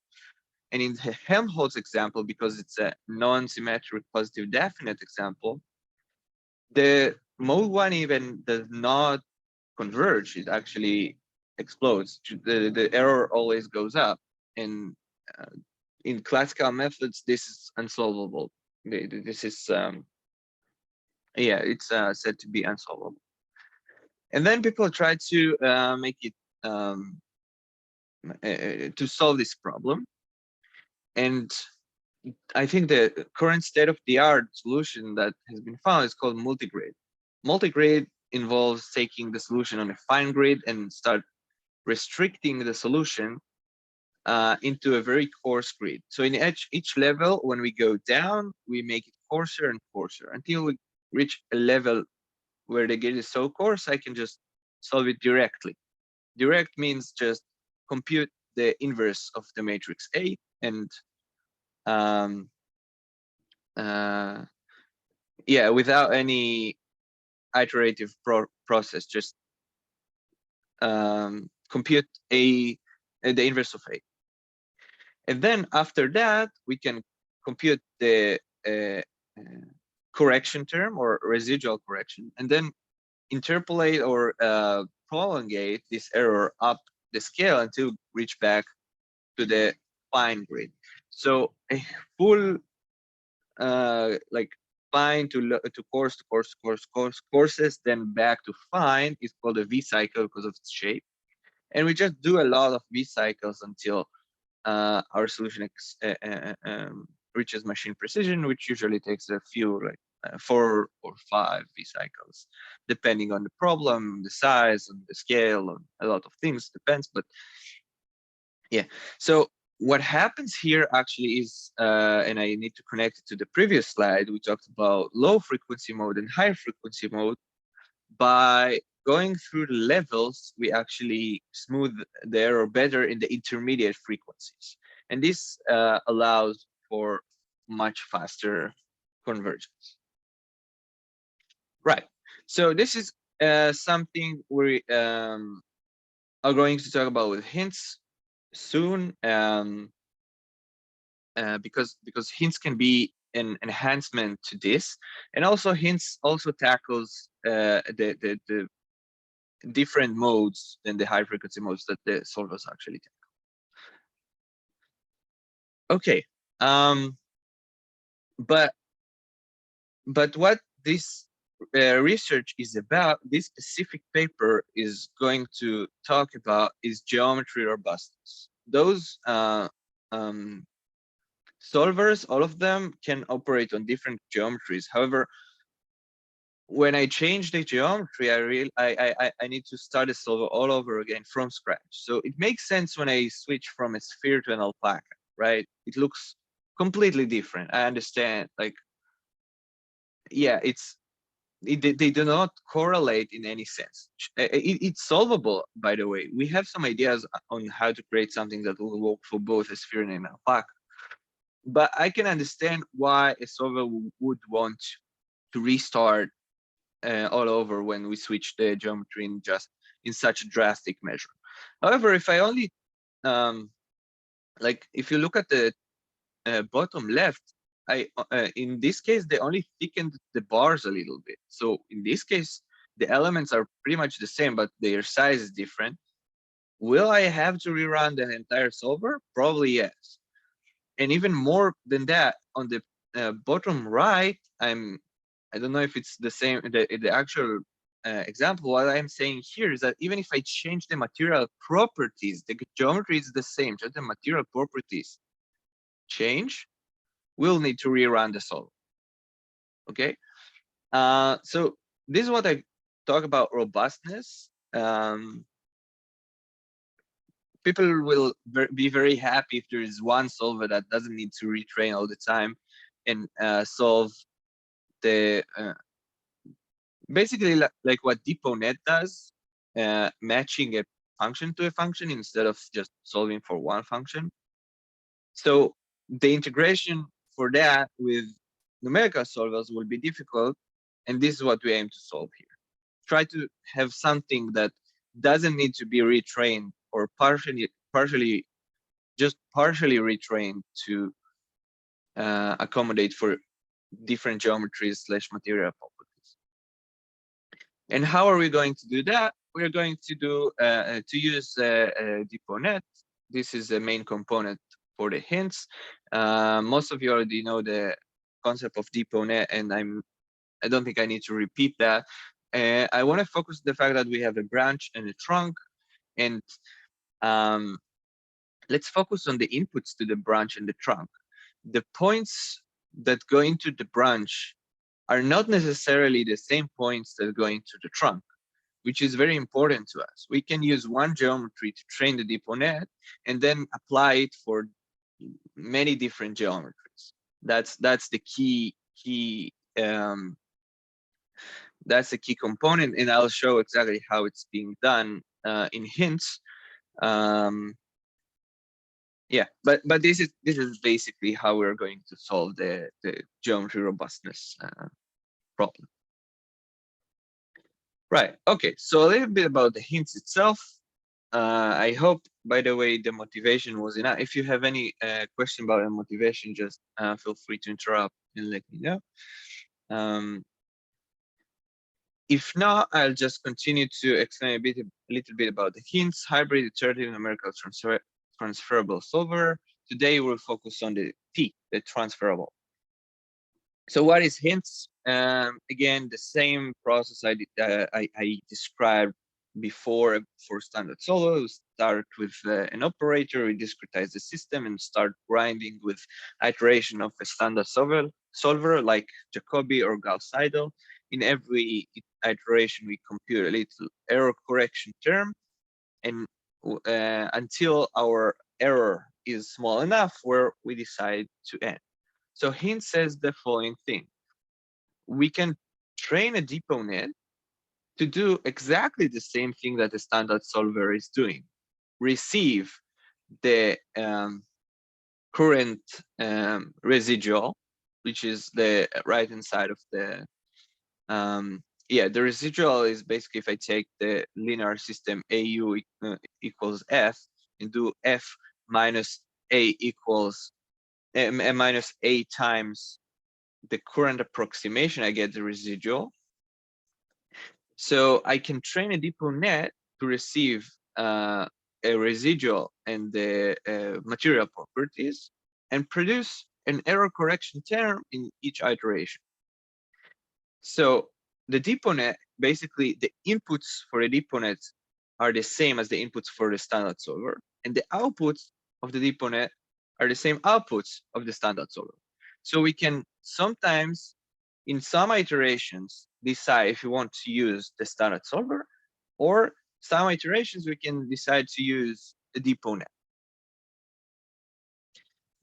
Speaker 3: And in the Helmholtz example, because it's a non-symmetric positive definite example, the mode 1 even does not converge. It actually explodes. The error always goes up. And in classical methods, this is unsolvable. This is yeah, it's said to be unsolvable. And then people try to make it to solve this problem. And I think the current state-of-the-art solution that has been found is called multigrade. Multigrade involves taking the solution on a fine grid and start restricting the solution into a very coarse grid. So in each level, when we go down, we make it coarser and coarser until we reach a level where the grid is so coarse, I can just solve it directly. Direct means just compute the inverse of the matrix A and yeah, without any iterative process, just compute the inverse of A. And then after that, we can compute the correction term or residual correction, and then interpolate or prolongate this error up the scale until reach back to the fine grid. So a full like fine to coarse to coarses, then back to fine is called a V cycle because of its shape. And we just do a lot of V cycles until our solution reaches machine precision, which usually takes a few, like 4 or 5 V cycles, depending on the problem, the size, and the scale, and a lot of things depends. But yeah, so what happens here actually is, and I need to connect it to the previous slide, we talked about low frequency mode and high frequency mode. By going through the levels, we actually smooth the error better in the intermediate frequencies. And this allows for much faster convergence. Right. So this is something we are going to talk about with hints soon, because hints can be an enhancement to this, and also hints also tackles the different modes than the high frequency modes that the solvers actually tackle. Okay, but what this research is about, this specific paper is going to talk about, is geometry robustness. Those solvers, all of them can operate on different geometries. However, when I change the geometry, I need to start the solver all over again from scratch. So it makes sense when I switch from a sphere to an alpaca, right? It looks completely different. I understand, like, yeah, they do not correlate in any sense. It's solvable, by the way. We have some ideas on how to create something that will work for both a sphere and an alpaca. But I can understand why a solver would want to restart all over when we switch the geometry in such a drastic measure. However, if I only like, if you look at the bottom left, in this case, they only thickened the bars a little bit. So in this case, the elements are pretty much the same, but their size is different. Will I have to rerun the entire solver? Probably yes. And even more than that, on the bottom right, I don't know if it's the same, the actual example. What I'm saying here is that even if I change the material properties, the geometry is the same, just the material properties change, we'll need to rerun the solver. Okay, so this is what I talk about robustness. People will be very happy if there is one solver that doesn't need to retrain all the time and solve the basically like what DeepONet does, matching a function to a function instead of just solving for one function. So the integration for that with numerical solvers will be difficult, and this is what we aim to solve here. Try to have something that doesn't need to be retrained or partially retrained to accommodate for different geometries / material properties. And how are we going to do that? We're going to do use DeepONet. This is the main component for the hints. Most of you already know the concept of DeepONet, and I don't think I need to repeat that. I want to focus on the fact that we have a branch and a trunk, and let's focus on the inputs to the branch and the trunk. The points that go into the branch are not necessarily the same points that go into the trunk, which is very important to us. We can use one geometry to train the DeepONet and then apply it for many different geometries. That's the key that's a key component, and I'll show exactly how it's being done in hints. Yeah, but this is basically how we're going to solve the geometry robustness problem. Right. Okay. So a little bit about the hints itself. I hope, by the way, the motivation was enough. If you have any question about the motivation, just feel free to interrupt and let me know. If not, I'll just continue to explain a little bit about the hints. Hybrid iterative numerical transferable solver. Today we'll focus on the T, the transferable. So what is hints? Again, the same process I described before for standard solver. We start with an operator, we discretize the system and start grinding with iteration of a standard solver like Jacobi or Gauss-Seidel. In every iteration, we compute a little error correction term, and until our error is small enough where we decide to end. So hint says the following thing. We can train a DeepONet to do exactly the same thing that the standard solver is doing. Receive the current residual, which is the right-hand side of the, the residual is basically if I take the linear system AU equals F and do F minus A equals minus A times the current approximation, I get the residual. So I can train a DeepONet to receive a residual and the material properties and produce an error correction term in each iteration. So the DeepONet, basically the inputs for the DeepONet are the same as the inputs for the standard solver, and the outputs of the DeepONet are the same outputs of the standard solver. So we can sometimes, in some iterations, decide if we want to use the standard solver, or some iterations we can decide to use the DeepONet.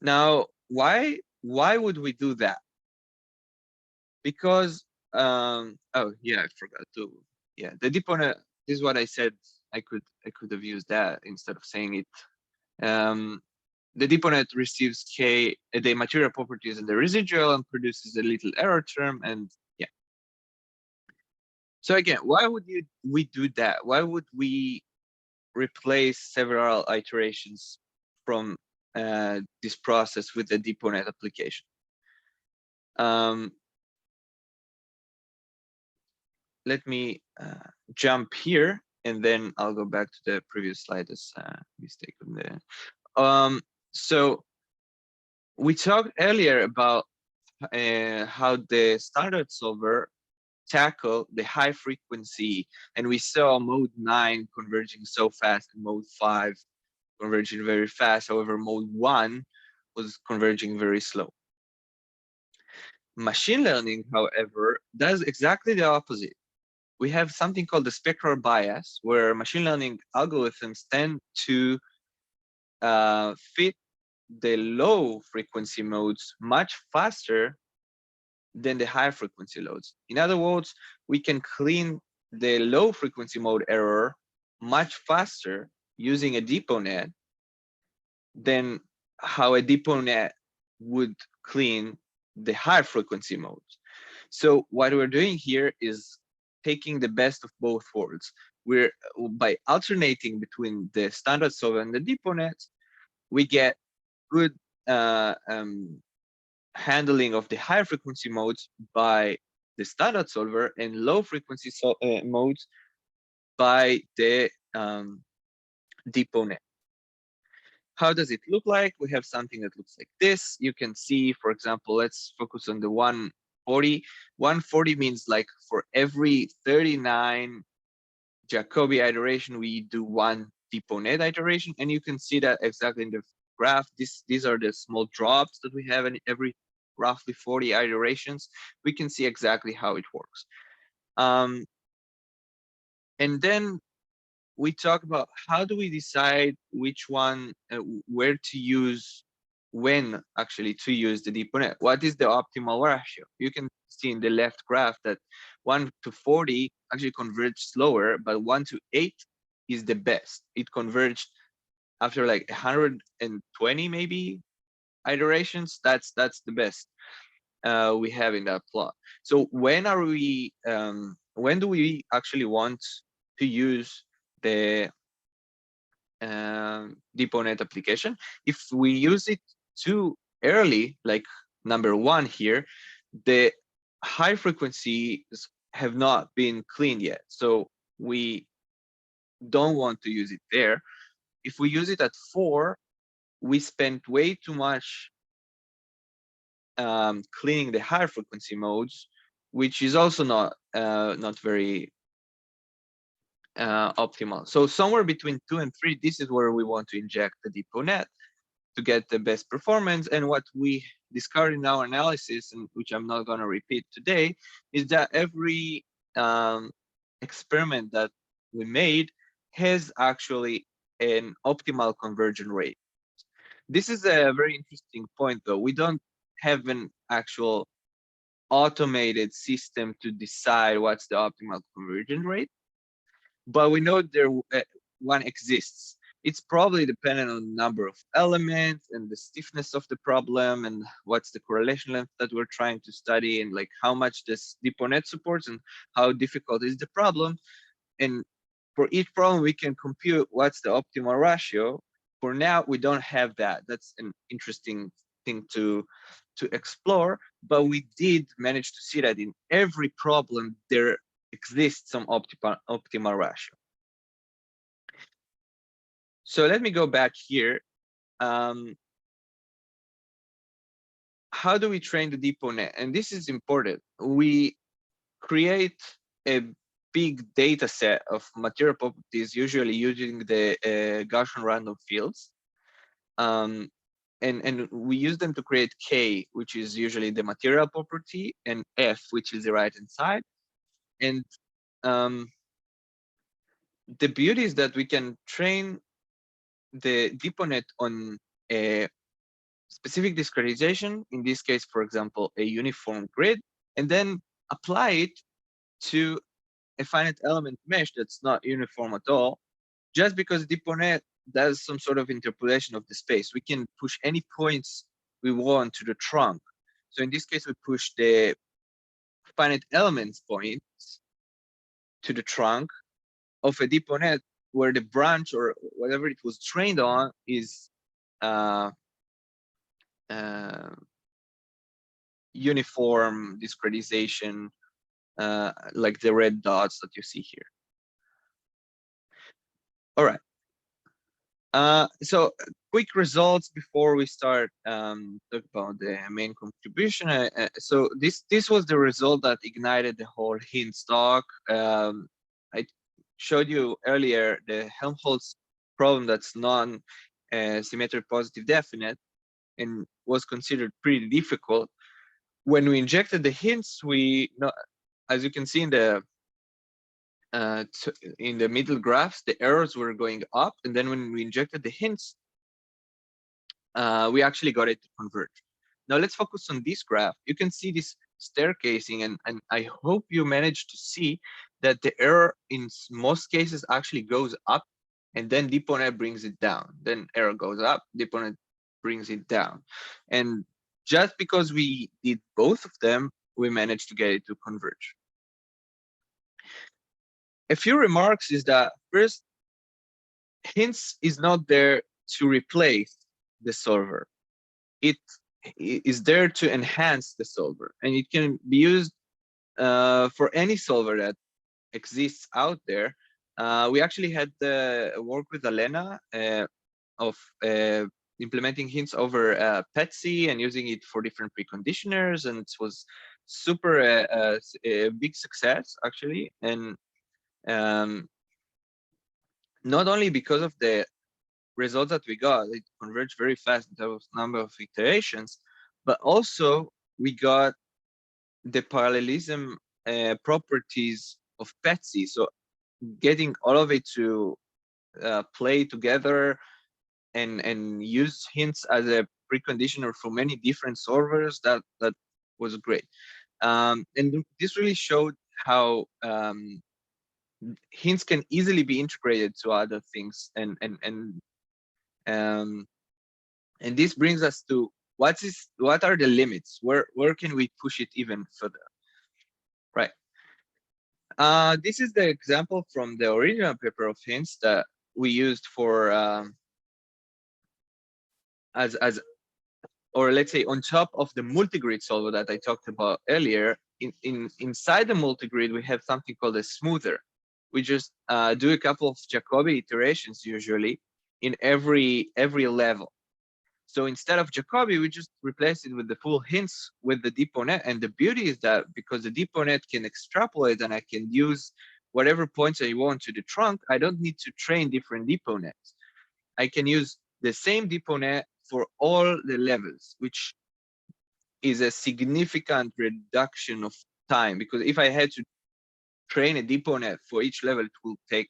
Speaker 3: Now, why would we do that? Because oh yeah, I forgot to, the DeepONet, this is what I said. I could have used that instead of saying it. The DeepONet receives K, the material properties and the residual, and produces a little error term, and yeah. So again, why would we do that? Why would we replace several iterations from this process with the DeepONet application? Let me jump here, and then I'll go back to the previous slide as mistake on the. So we talked earlier about how the standard solver tackle the high frequency, and we saw mode 9 converging so fast and mode 5 converging very fast. However, mode 1 was converging very slow. Machine learning, however, does exactly the opposite. We have something called the spectral bias, where machine learning algorithms tend to fit the low frequency modes much faster than the high frequency loads. In other words, we can clean the low frequency mode error much faster using a DeepNet than how a DeepNet would clean the high frequency modes. So what we're doing here is taking the best of both worlds. We're by alternating between the standard solver and the DeepNet, we get good handling of the high frequency modes by the standard solver and low frequency modes by the DeepNet. How does it look like? We have something that looks like this. You can see, for example, let's focus on the 140. 140 means like for every 39 Jacobi iteration, we do one DeepNet iteration, and you can see that exactly in the graph. These are the small drops that we have in every roughly 40 iterations. We can see exactly how it works. And then we talk about how do we decide which one, where to use, when actually to use the DeepNet. What is the optimal ratio? You can see in the left graph that 1 to 40 actually converged slower, but 1 to 8 is the best. It converged after like 120 maybe iterations. That's the best we have in that plot. So when are we? When do we actually want to use the DeepNet application? If we use it too early, like number 1 here, the high frequencies have not been cleaned yet, so we don't want to use it there. If we use it at 4, we spent way too much cleaning the higher frequency modes, which is also not very optimal. So somewhere between 2 and 3, this is where we want to inject the DeepNet to get the best performance. And what we discovered in our analysis, and which I'm not going to repeat today, is that every experiment that we made has actually an optimal conversion rate. This is a very interesting point, though. We don't have an actual automated system to decide what's the optimal conversion rate, but we know there one exists. It's probably dependent on the number of elements and the stiffness of the problem and what's the correlation length that we're trying to study, and like how much this DeepNet supports and how difficult is the problem. And for each problem, we can compute what's the optimal ratio. For now, we don't have that. That's an interesting thing to explore, but we did manage to see that in every problem, there exists some optimal ratio. So let me go back here. How do we train the DeepNet? And this is important. We create a big data set of material properties, usually using the Gaussian random fields. And we use them to create K, which is usually the material property, and F, which is the right-hand side. And the beauty is that we can train the DeepNet on a specific discretization, in this case, for example, a uniform grid, and then apply it to a finite element mesh that's not uniform at all. Just because DeepNet does some sort of interpolation of the space, we can push any points we want to the trunk. So in this case, we push the finite elements points to the trunk of a DeepNet where the branch or whatever it was trained on is uniform discretization, like the red dots that you see here. All right. So quick results before we start talk about the main contribution. So this was the result that ignited the whole hints talk. I showed you earlier the Helmholtz problem that's non-symmetric positive definite and was considered pretty difficult. When we injected the hints, as you can see in the middle graphs, the errors were going up, and then when we injected the hints, we actually got it to converge. Now let's focus on this graph. You can see this staircasing, and I hope you managed to see that the error in most cases actually goes up, and then DeepOnet brings it down. Then error goes up, DeepOnet brings it down. And just because we did both of them, we managed to get it to converge. A few remarks is that first, hints is not there to replace the solver. It is there to enhance the solver, and it can be used for any solver that exists out there. We actually had work with Elena of implementing hints over PETSI and using it for different preconditioners, and it was super a big success actually. And not only because of the results that we got, it converged very fast in terms of number of iterations, but also we got the parallelism properties of PETSI. So getting all of it to play together and use hints as a preconditioner for many different solvers, that was great. And this really showed how hints can easily be integrated to other things, and this brings us to what are the limits? Where can we push it even further? Right. This is the example from the original paper of hints that we used for or let's say on top of the multigrid solver that I talked about earlier. Inside the multigrid, we have something called a smoother. We just do a couple of Jacobi iterations usually in every level. So instead of Jacobi, we just replace it with the full hints with the DeepOnet. And the beauty is that because the DeepOnet can extrapolate and I can use whatever points I want to the trunk, I don't need to train different DeepOnets. I can use the same DeepOnet for all the levels, which is a significant reduction of time, because if I had to train a DeepOnet for each level, it will take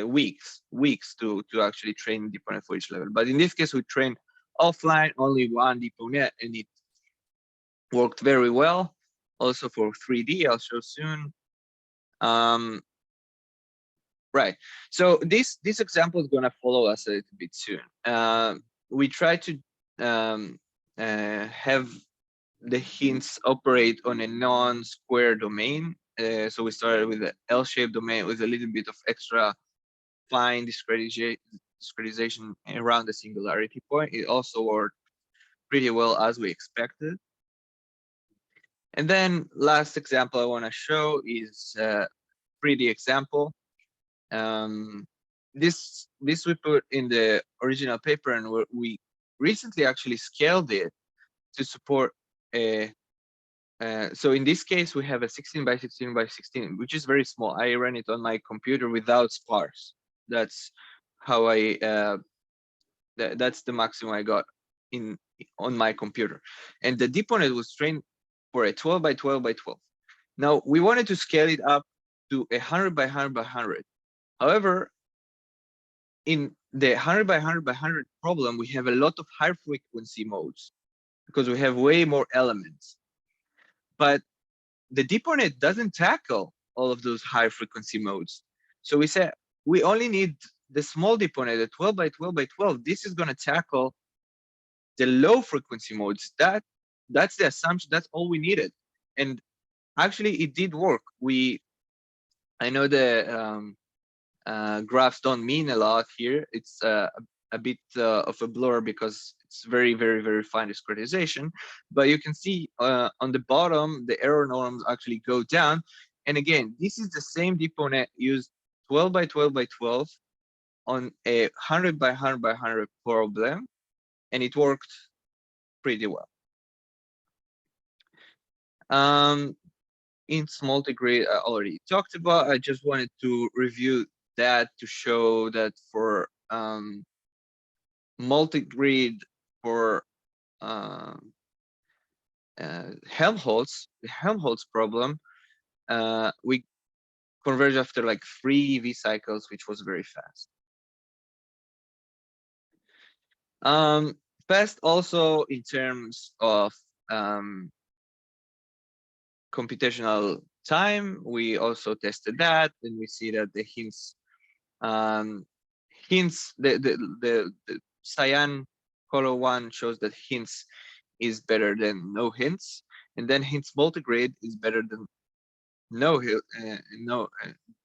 Speaker 3: weeks to actually train DeepOnet for each level. But in this case, we trained offline only one DeepOnet, and it worked very well. Also for 3D, I'll show soon. Right. So this example is going to follow us a little bit soon. We try to have the hints operate on a non-square domain. So we started with an L-shaped domain with a little bit of extra fine discretization around the singularity point. It also worked pretty well as we expected. And then last example I want to show is a 3D example. This we put in the original paper, and we recently actually scaled it to support a so in this case we have a 16 by 16 by 16, which is very small. I ran it on my computer without sparse. That's how that's the maximum I got on my computer. And the DeepOnet was trained for a 12 by 12 by 12. Now we wanted to scale it up to 100 by 100 by 100. However, in the 100 by 100 by 100 problem, we have a lot of high frequency modes because we have way more elements. But the DeepOnet doesn't tackle all of those high frequency modes. So we said we only need the small DeepOnet, the 12 by 12 by 12. This is going to tackle the low frequency modes. That's the assumption. That's all we needed. And actually, it did work. I know the graphs don't mean a lot here. It's a bit of a blur because it's very, very, very fine discretization. But you can see on the bottom, the error norms actually go down. And again, this is the same DPONet used 12 by 12 by 12 on a 100 by 100 by 100 problem, and it worked pretty well. Its multigrade I already talked about. I just wanted to review that to show that for multigrade for Helmholtz, the Helmholtz problem, we converge after like 3 V cycles, which was very fast. Fast also in terms of computational time. We also tested that, and we see that the hints, the cyan color one shows that hints is better than no hints, and then hints multigrade is better than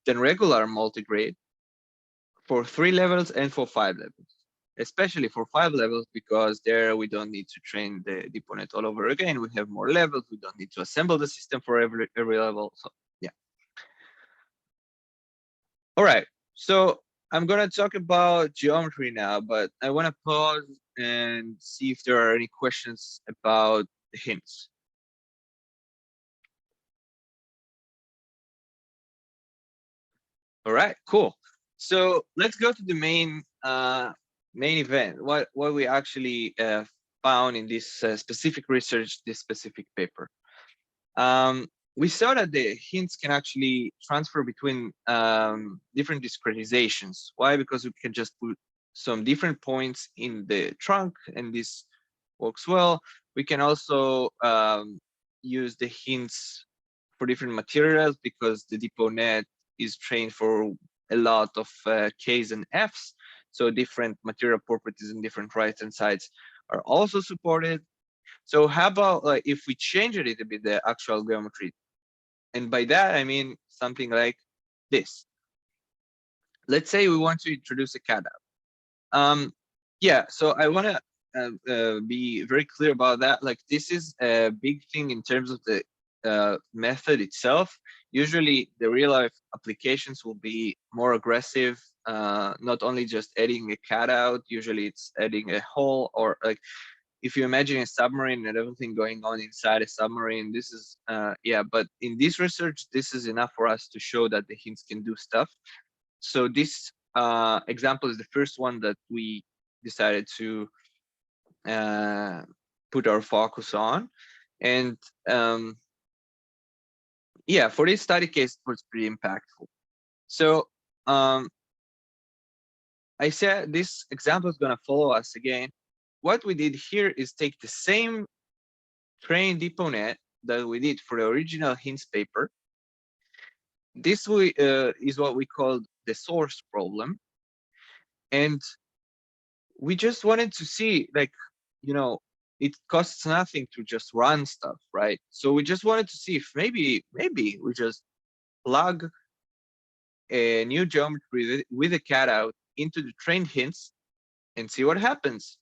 Speaker 3: than regular multigrade for 3 levels and for 5 levels, especially for 5 levels, because there we don't need to train the DPONet all over again. We have more levels. We don't need to assemble the system for every level. So yeah. All right. So I'm gonna talk about geometry now, but I want to pause and see if there are any questions about the hints. All right, cool. So let's go to the main event. What we actually found in this specific research, this specific paper. We saw that the hints can actually transfer between different discretizations. Why? Because we can just put some different points in the trunk, and this works well. We can also use the hints for different materials, because the DPONet is trained for a lot of Ks and Fs. So different material properties and different right hand sides are also supported. So how about like if we change a little bit the actual geometry? And by that, I mean something like this. Let's say we want to introduce a cutout. Yeah, so I want to be very clear about that. Like, this is a big thing in terms of the method itself. Usually the real life applications will be more aggressive, not only just adding a cutout. Usually it's adding a hole, or like if you imagine a submarine and everything going on inside a submarine, this is yeah. But in this research, this is enough for us to show that the hints can do stuff. So this example is the first one that we decided to put our focus on. And yeah, for this study case, it was pretty impactful. So I said this example is going to follow us again. What we did here is take the same trained DPONet that we did for the original hints paper. This is what we call the source problem. And we just wanted to see, like, you know, it costs nothing to just run stuff, right? So we just wanted to see if maybe we just plug a new geometry with a cutout into the trained hints and see what happens.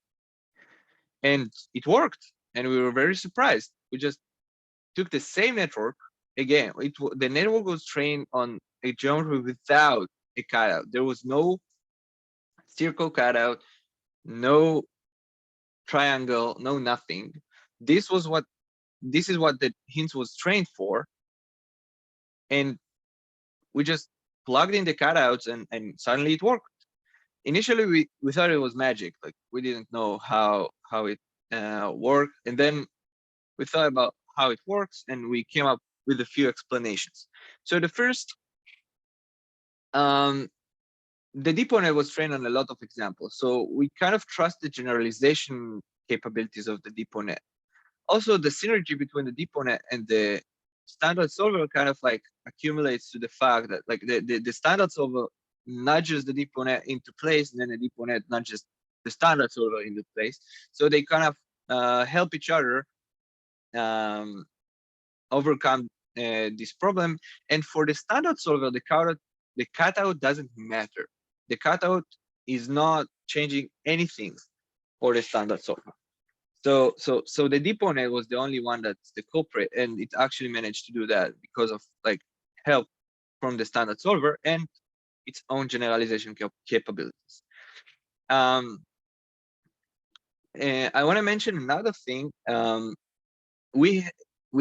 Speaker 3: And it worked, and we were very surprised. We just took the same network. Again, the network was trained on a geometry without a cutout. There was no circle cutout, no triangle, no nothing. This is what the hints was trained for. And we just plugged in the cutouts, and suddenly it worked. Initially, we thought it was magic. Like, we didn't know how it worked. And then we thought about how it works, and we came up with a few explanations. So the first, the DPONet was trained on a lot of examples. So we kind of trust the generalization capabilities of the DPONet. Also, the synergy between the DPONet and the standard solver kind of like accumulates to the fact that like the standard solver nudges the DPONet into place, and then the DPONet nudges the standard solver into place. So they kind of help each other overcome this problem. And for the standard solver, the cutout doesn't matter. The cutout is not changing anything for the standard solver. So the DeepONet was the only one that's the culprit, and it actually managed to do that because of like help from the standard solver and its own generalization capabilities. And I want to mention another thing. We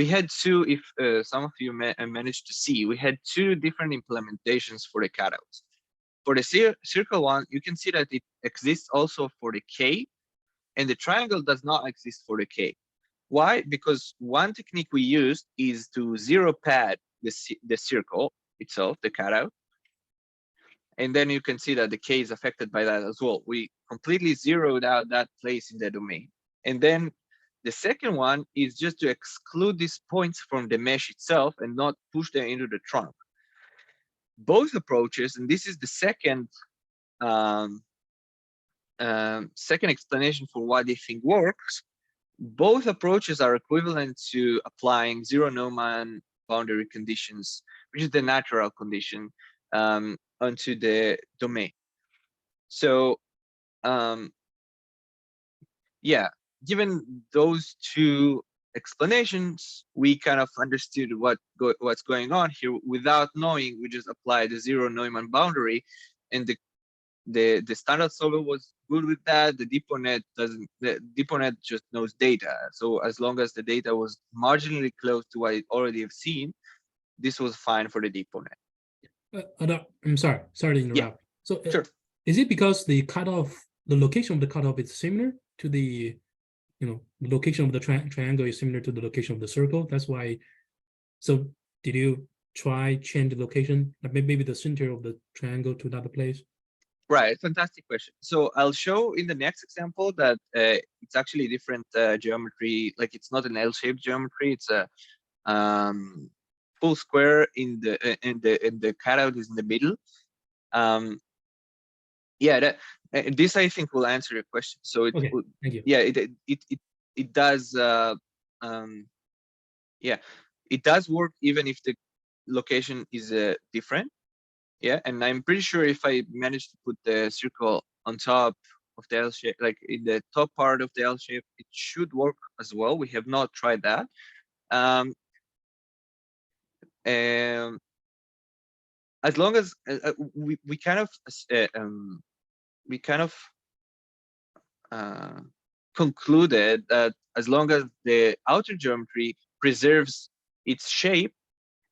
Speaker 3: had two, if some of you managed to see, we had two different implementations for the cutouts. For the circle one, you can see that it exists also for the K, and the triangle does not exist for the K. Why? Because one technique we used is to zero pad the circle itself, the cutout. And then you can see that the K is affected by that as well. We completely zeroed out that place in the domain. And then the second one is just to exclude these points from the mesh itself and not push them into the trunk. Both approaches, and this is the second second explanation for why they think works, both approaches are equivalent to applying zero Neumann boundary conditions, which is the natural condition, onto the domain. So yeah, given those two explanations, we kind of understood what's going on here. Without knowing, we just applied the zero Neumann boundary, and the standard solver was good with that. The DeepONet doesn't. The DeepONet just knows data. So as long as the data was marginally close to what it already have seen, this was fine for the DeepONet.
Speaker 1: I'm sorry to interrupt.
Speaker 3: Yeah,
Speaker 1: so
Speaker 3: sure.
Speaker 1: Is it because the location of the cutoff is similar to the, the location of the triangle is similar to the location of the circle? That's why. So did you try change the location, like maybe the center of the triangle to another place?
Speaker 3: Right, fantastic question. So I'll show in the next example that it's actually a different geometry. Like it's not an L-shaped geometry. It's a full square in the cutout is in the middle. Yeah, this I think will answer your question. So it,
Speaker 1: okay, thank you.
Speaker 3: Yeah, it does. Yeah, it does work even if the location is different. Yeah, and I'm pretty sure if I manage to put the circle on top of the L shape, like in the top part of the L shape, it should work as well. We have not tried that. As long as we kind of concluded that as long as the outer geometry preserves its shape,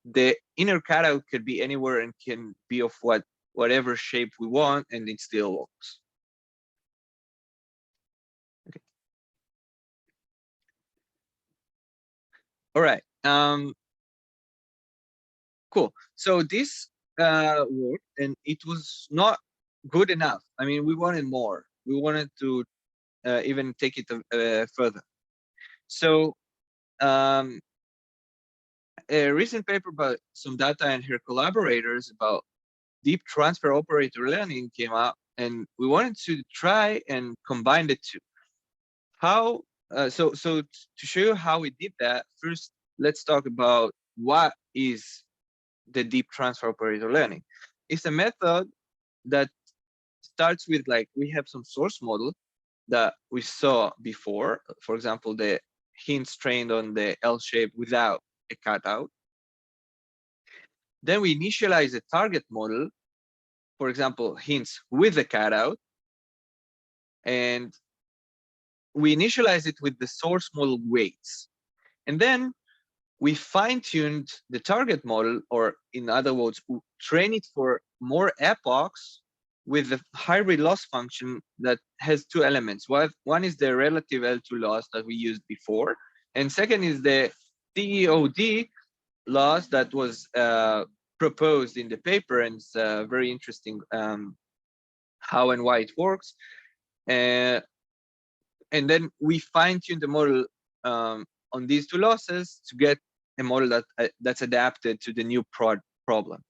Speaker 3: the inner cutout could be anywhere and can be of whatever shape we want, and it still works. Okay. All right. Cool. So this worked, and it was not good enough. I mean, we wanted more. We wanted to even take it further. So a recent paper by Sundata and her collaborators about deep transfer operator learning came out, and we wanted to try and combine the two. How? So to show you how we did that, first let's talk about what is the deep transfer operator learning. It's a method that starts with, like, we have some source model that we saw before. For example, the hints trained on the L shape without a cutout. Then we initialize a target model, for example, hints with a cutout, and we initialize it with the source model weights. And then we fine-tuned the target model, or in other words, train it for more epochs with the hybrid loss function that has two elements. One is the relative L2 loss that we used before, and second is the CEOD loss that was proposed in the paper, and it's very interesting how and why it works. And then we fine-tune the model on these two losses to get a model that's adapted to the new problem.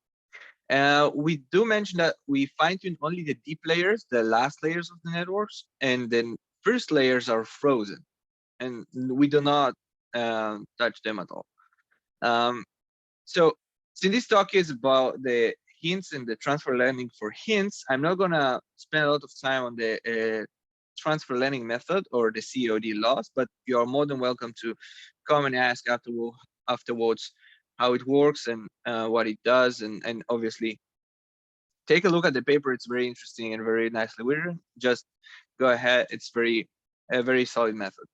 Speaker 3: We do mention that we fine-tune only the deep layers, the last layers of the networks, and then first layers are frozen, and we do not touch them at all. So this talk is about the hints and the transfer learning for hints, I'm not gonna spend a lot of time on the transfer learning method or the COD loss, but you are more than welcome to come and ask afterwards how it works and what it does, and obviously take a look at the paper. It's very interesting and very nicely written. Just go ahead. It's a very solid method.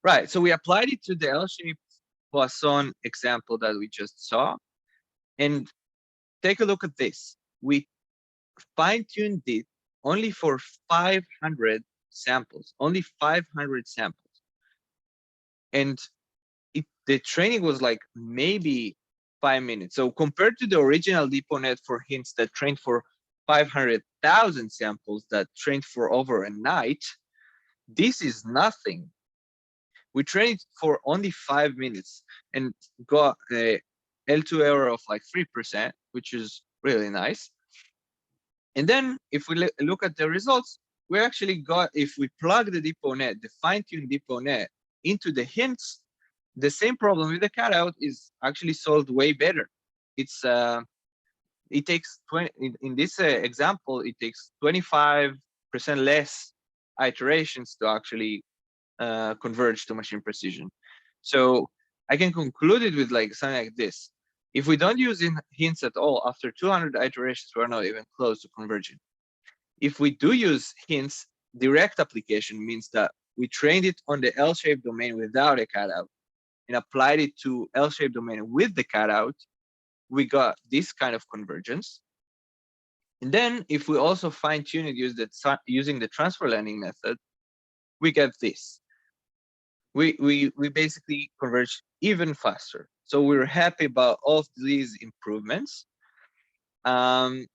Speaker 3: Right. So we applied it to the L-shaped Poisson example that we just saw, and take a look at this. We fine-tuned it only for 500 samples, only 500 samples, and the training was like maybe 5 minutes. So compared to the original DeepNet for hints that trained for 500,000 samples that trained for over a night, this is nothing. We trained for only 5 minutes and got a L2 error of like 3%, which is really nice. And then if we look at the results, we actually got, if we plug the DeepNet, the fine-tuned DeepNet into the hints, the same problem with the cutout is actually solved way better. It's it takes 20 in this example, it takes 25% less iterations to actually converge to machine precision. So I can conclude it with like something like this: if we don't use hints at all, after 200 iterations, we're not even close to converging. If we do use hints, direct application means that we trained it on the L-shaped domain without a cutout and applied it to L-shaped domain with the cutout, we got this kind of convergence. And then if we also fine-tune it using the transfer learning method, we get this. We basically converge even faster. So we're happy about all of these improvements. And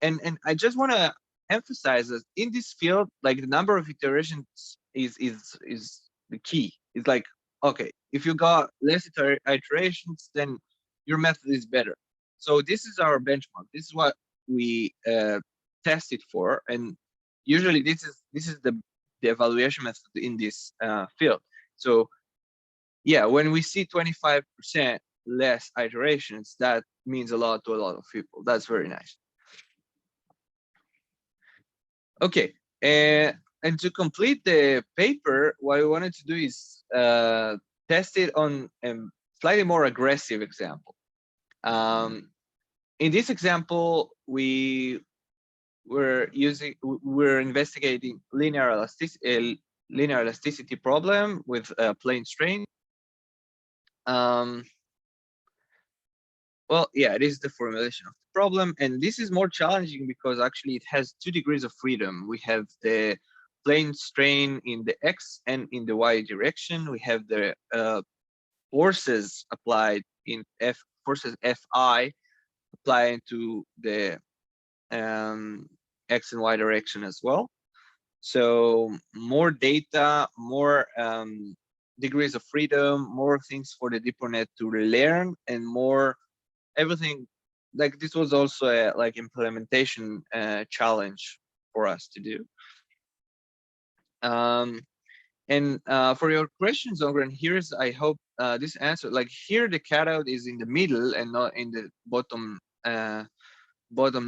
Speaker 3: I just want to emphasize that in this field, like the number of iterations is the key. It's like, okay, if you got less iterations, then your method is better. So this is our benchmark. This is what we test it for, and usually this is the evaluation method in this field. So yeah, when we see 25% less iterations, that means a lot to a lot of people. That's very nice. Okay, and to complete the paper, what we wanted to do is test it on a slightly more aggressive example. In this example, we're investigating linear elasticity problem with a plane strain. Well, yeah, it is the formulation of the problem, and this is more challenging because actually it has 2 degrees of freedom. We have the plane strain in the X and in the Y direction. We have the forces applied in forces Fi applying to the X and Y direction as well. So more data, more degrees of freedom, more things for the DeepNet to learn, and more everything. Like this was also a like implementation challenge for us to do. And for your questions, Ongren, here's, I hope this answer. Like here, the cutout is in the middle and not in the bottom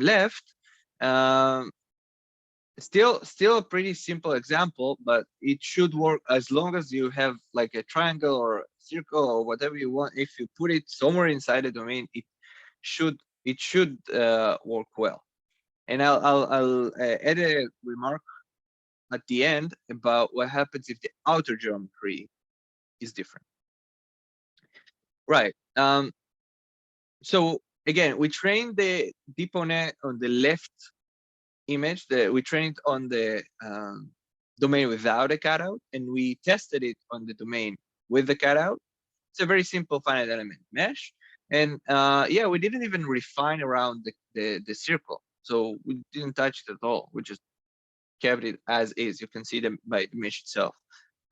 Speaker 3: left. Still a pretty simple example, but it should work as long as you have like a triangle or a circle or whatever you want. If you put it somewhere inside the domain, it should work well. And I'll add a remark at the end about what happens if the outer geometry is different. Right. So again, we trained the DeepNet on the left image. We trained on the domain without a cutout, and we tested it on the domain with the cutout. It's a very simple finite element mesh. And yeah, we didn't even refine around the circle. So we didn't touch it at all. We just kept it as is. You can see them by the mesh itself,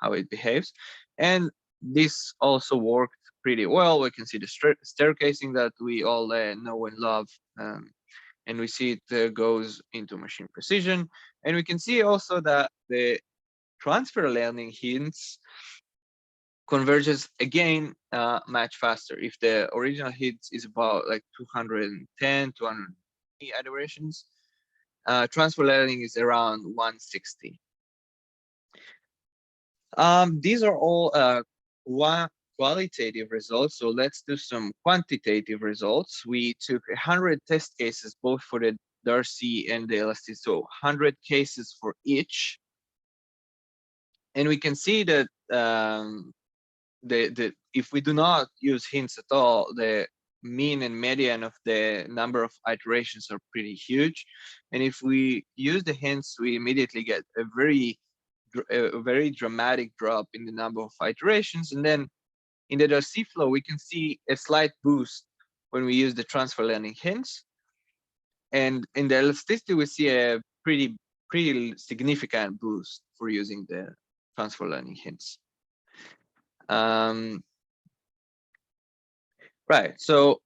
Speaker 3: how it behaves. And this also worked pretty well. We can see the staircasing that we all know and love. And we see it goes into machine precision. And we can see also that the transfer learning hints converges again much faster. If the original hits is about like 210, 250 iterations, transfer learning is around 160. These are all qualitative results. So let's do some quantitative results. We took 100 test cases, both for the Darcy and the elasticity, so 100 cases for each. And we can see that if we do not use hints at all, the mean and median of the number of iterations are pretty huge. And if we use the hints, we immediately get a very dramatic drop in the number of iterations. And then in the Darcy flow, we can see a slight boost when we use the transfer learning hints. And in the elasticity, we see a pretty significant boost for using the transfer learning hints. Right, so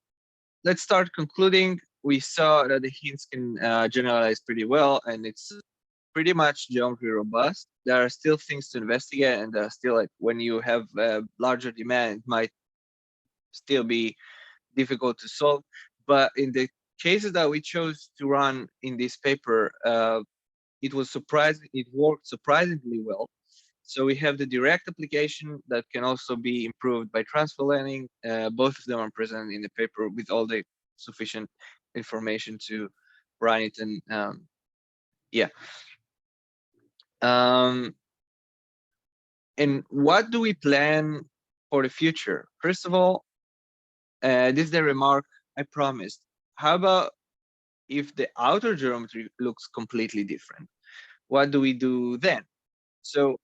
Speaker 3: let's start concluding. We saw that the hints can generalize pretty well, and it's pretty much geometry robust. There are still things to investigate, and there are still, like, when you have larger demand, it might still be difficult to solve. But in the cases that we chose to run in this paper, it worked surprisingly well. So we have the direct application that can also be improved by transfer learning. Both of them are present in the paper with all the sufficient information to run it. And yeah. And what do we plan for the future? First of all, this is the remark I promised. How about if the outer geometry looks completely different? What do we do then? So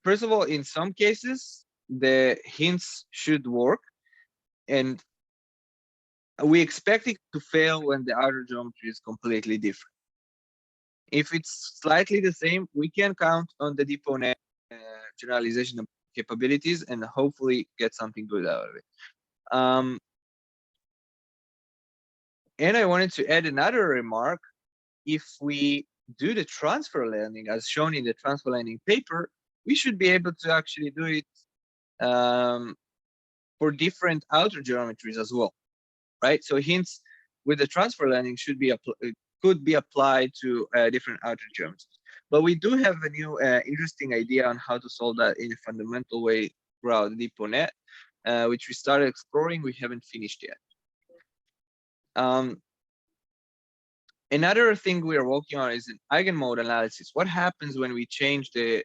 Speaker 3: first of all, in some cases, the hints should work, and we expect it to fail when the outer geometry is completely different. If it's slightly the same, we can count on the DeepONet generalization capabilities and hopefully get something good out of it. And I wanted to add another remark. If we do the transfer learning as shown in the transfer learning paper, we should be able to actually do it for different outer geometries as well, right? So hints with the transfer learning could be applied to different outer geometries. But we do have a new interesting idea on how to solve that in a fundamental way throughout DeepONet, which we started exploring. We haven't finished yet. Another thing we are working on is an eigenmode analysis. What happens when we change the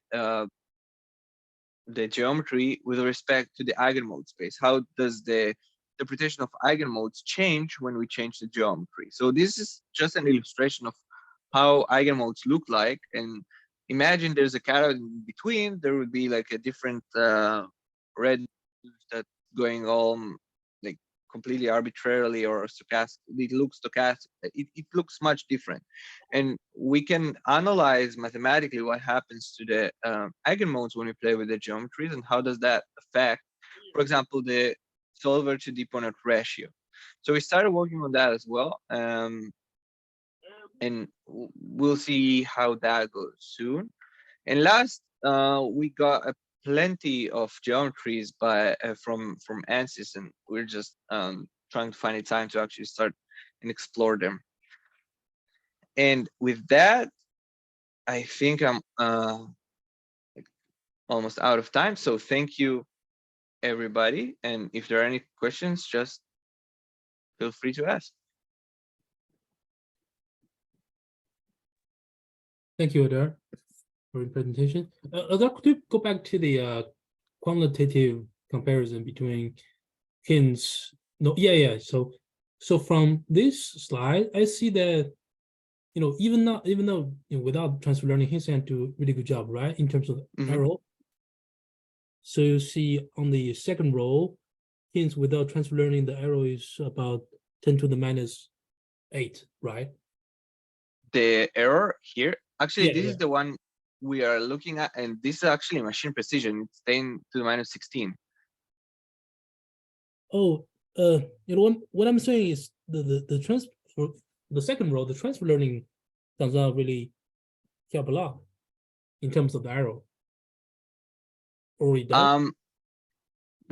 Speaker 3: geometry with respect to the eigenmode space? How does the interpretation of eigenmodes change when we change the geometry? So this is just an illustration of how eigenmodes look like. And imagine there's a cathode in between. There would be like a different red that's going on like completely arbitrarily or stochastic. It looks stochastic. It looks much different. And we can analyze mathematically what happens to the eigenmodes when we play with the geometries, and how does that affect, for example, the solver to DeepONet ratio. So we started working on that as well. And we'll see how that goes soon. And last, we got plenty of geometries from ANSYS, and we're just trying to find a time to actually start and explore them. And with that, I think I'm almost out of time. So thank you, everybody. And if there are any questions, just feel free to ask.
Speaker 1: Thank you, Adar, for your presentation. Adar, could you go back to the quantitative comparison between hints? No, yeah. So from this slide, I see that even though without transfer learning, hints can do a really good job, right, in terms of error. So you see on the second row, hints without transfer learning, the error is about 10 to the minus 8, right?
Speaker 3: The error here, actually, this is the one we are looking at, and this is actually machine precision. It's 10 to the minus 16.
Speaker 1: Oh, what I'm saying is the second row, the transfer learning does not really help a lot in terms of the error. Or it does?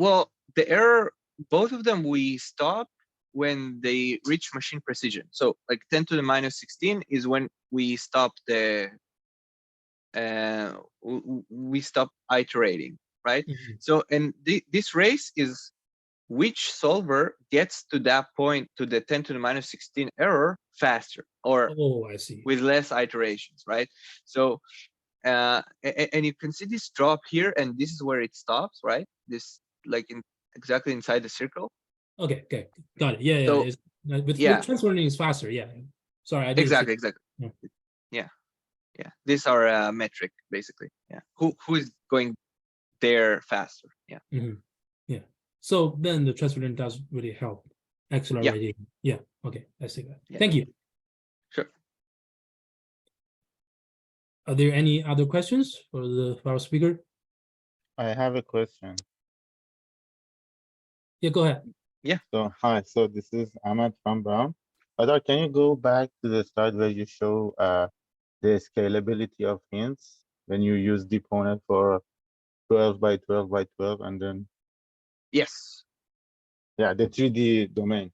Speaker 3: Well, the error, both of them we stop when they reach machine precision. So like 10 to the minus 16 is when we stop the we stop iterating, right?
Speaker 1: Mhm.
Speaker 3: So and this race is which solver gets to that point, to the 10 to the minus 16 error faster or
Speaker 1: Oh, I see.
Speaker 3: with less iterations, right? So and you can see this drop here, and this is where it stops, right? This like exactly inside the circle.
Speaker 1: Okay, okay, got it. Yeah, yeah.
Speaker 3: So
Speaker 1: It's, with
Speaker 3: yeah,
Speaker 1: transfer learning is faster. Yeah. Sorry, I didn't see.
Speaker 3: exactly.
Speaker 1: Yeah.
Speaker 3: Yeah. These are a metric basically. Yeah. Who is going there faster? Yeah.
Speaker 1: Mhm. Yeah. So then the transfer learning does really help accelerating. Yeah. Okay, I see that.
Speaker 3: Yeah.
Speaker 1: Thank you.
Speaker 3: Sure.
Speaker 1: Are there any other questions for our speaker?
Speaker 4: I have a question.
Speaker 1: Yeah, go ahead.
Speaker 4: So, hi, so this is Ahmad from Brown. Adar, can you go back to the slide where you show the scalability of hints when you use deponent for 12 by 12 by 12 and then,
Speaker 3: Yes.
Speaker 4: yeah, the 3D domain.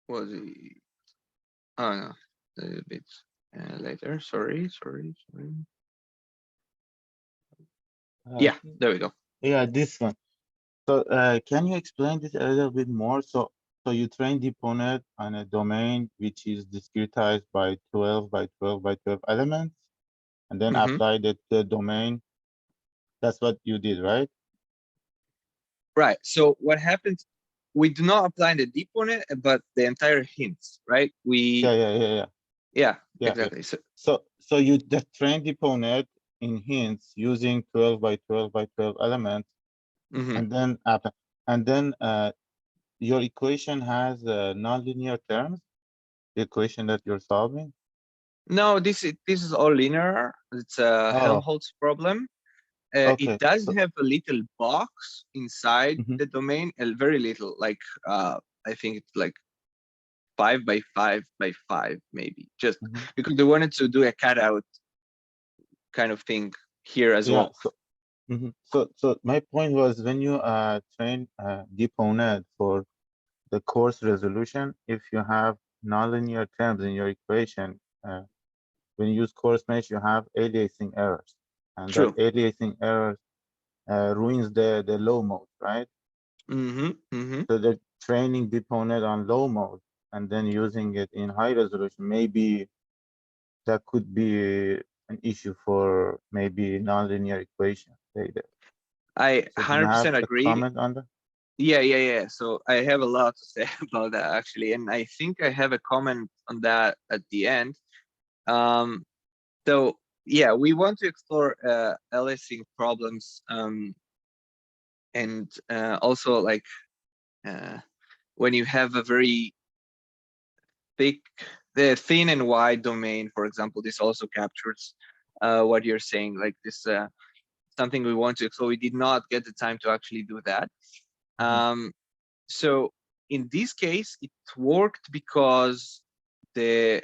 Speaker 3: Was it? Oh no, a bit later. Sorry. Yeah, there we go.
Speaker 4: Yeah, this one. So, can you explain this a little bit more? So you train deponent on a domain which is discretized by 12 by 12 by 12 elements, and then
Speaker 3: Mhm.
Speaker 4: apply the domain. That's what you did, right?
Speaker 3: Right. So what happens? We do not apply the deponent, but the entire hints, right?
Speaker 4: Yeah.
Speaker 3: Yeah,
Speaker 4: Yeah.
Speaker 3: exactly. So
Speaker 4: So you just train deponent in hints using 12 by 12 by 12 elements,
Speaker 3: mhm.
Speaker 4: and then your equation has nonlinear terms. The equation that you're solving.
Speaker 3: No, this is all linear. It's a
Speaker 4: Oh,
Speaker 3: Helmholtz problem.
Speaker 4: okay.
Speaker 3: It does
Speaker 4: So,
Speaker 3: have a little box inside
Speaker 4: mhm,
Speaker 3: the domain, a very little, like I think it's like 5 by 5 by 5, maybe, just
Speaker 4: mhm.
Speaker 3: because they wanted to do a cutout kind of thing here as
Speaker 4: Yeah.
Speaker 3: well.
Speaker 4: So my point was when you train deponent for the coarse resolution, if you have nonlinear terms in your equation, when you use coarse mesh, you have aliasing errors, and that
Speaker 3: True.
Speaker 4: aliasing errors ruins the low mode, right?
Speaker 3: Mm-hmm.
Speaker 4: So the training deponent on low mode and then using it in high resolution, maybe that could be an issue for maybe nonlinear equation.
Speaker 3: I
Speaker 4: So do you have
Speaker 3: 100%
Speaker 4: a
Speaker 3: agree.
Speaker 4: comment on that?
Speaker 3: Yeah. So I have a lot to say about that actually, and I think I have a comment on that at the end. So yeah, we want to explore aliasing problems, and also like when you have a very the thin and wide domain, for example, this also captures what you're saying, like this something we want to explore. We did not get the time to actually do that. So in this case, it worked because the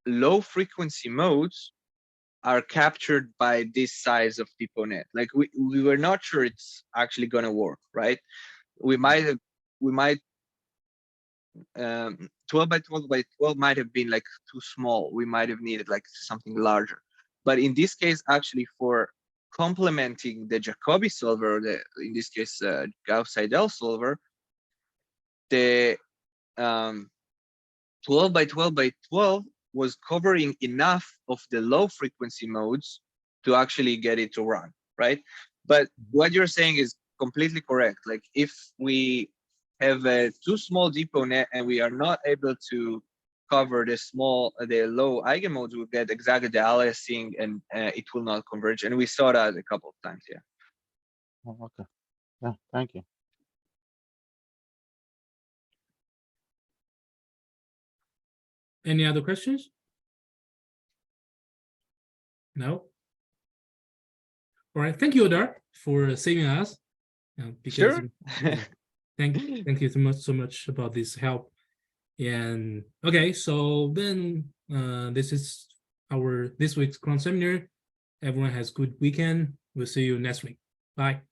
Speaker 3: low frequency modes are captured by this size of deponent. Like we were not sure it's actually going to work, right? We might 12 by 12 by 12 might have been like too small. We might have needed like something larger. But in this case, actually for complementing the Jacobi solver, in this case, Gauss-Seidel solver, the 12 by 12 by 12 was covering enough of the low frequency modes to actually get it to run, right? But what you're saying is completely correct. Like if we have a too small deponent and we are not able to cover the low eigenmodes, we'll get exactly the aliasing and it will not converge. And we saw that a couple of times, yeah.
Speaker 4: Oh, okay. Yeah, thank you.
Speaker 1: Any other questions? No? All right. Thank you, Adar, for saving us. Because
Speaker 3: Sure.
Speaker 1: thank you so much about this help. And okay, so then this is this week's Cron seminar. Everyone has good weekend. We'll see you next week. Bye.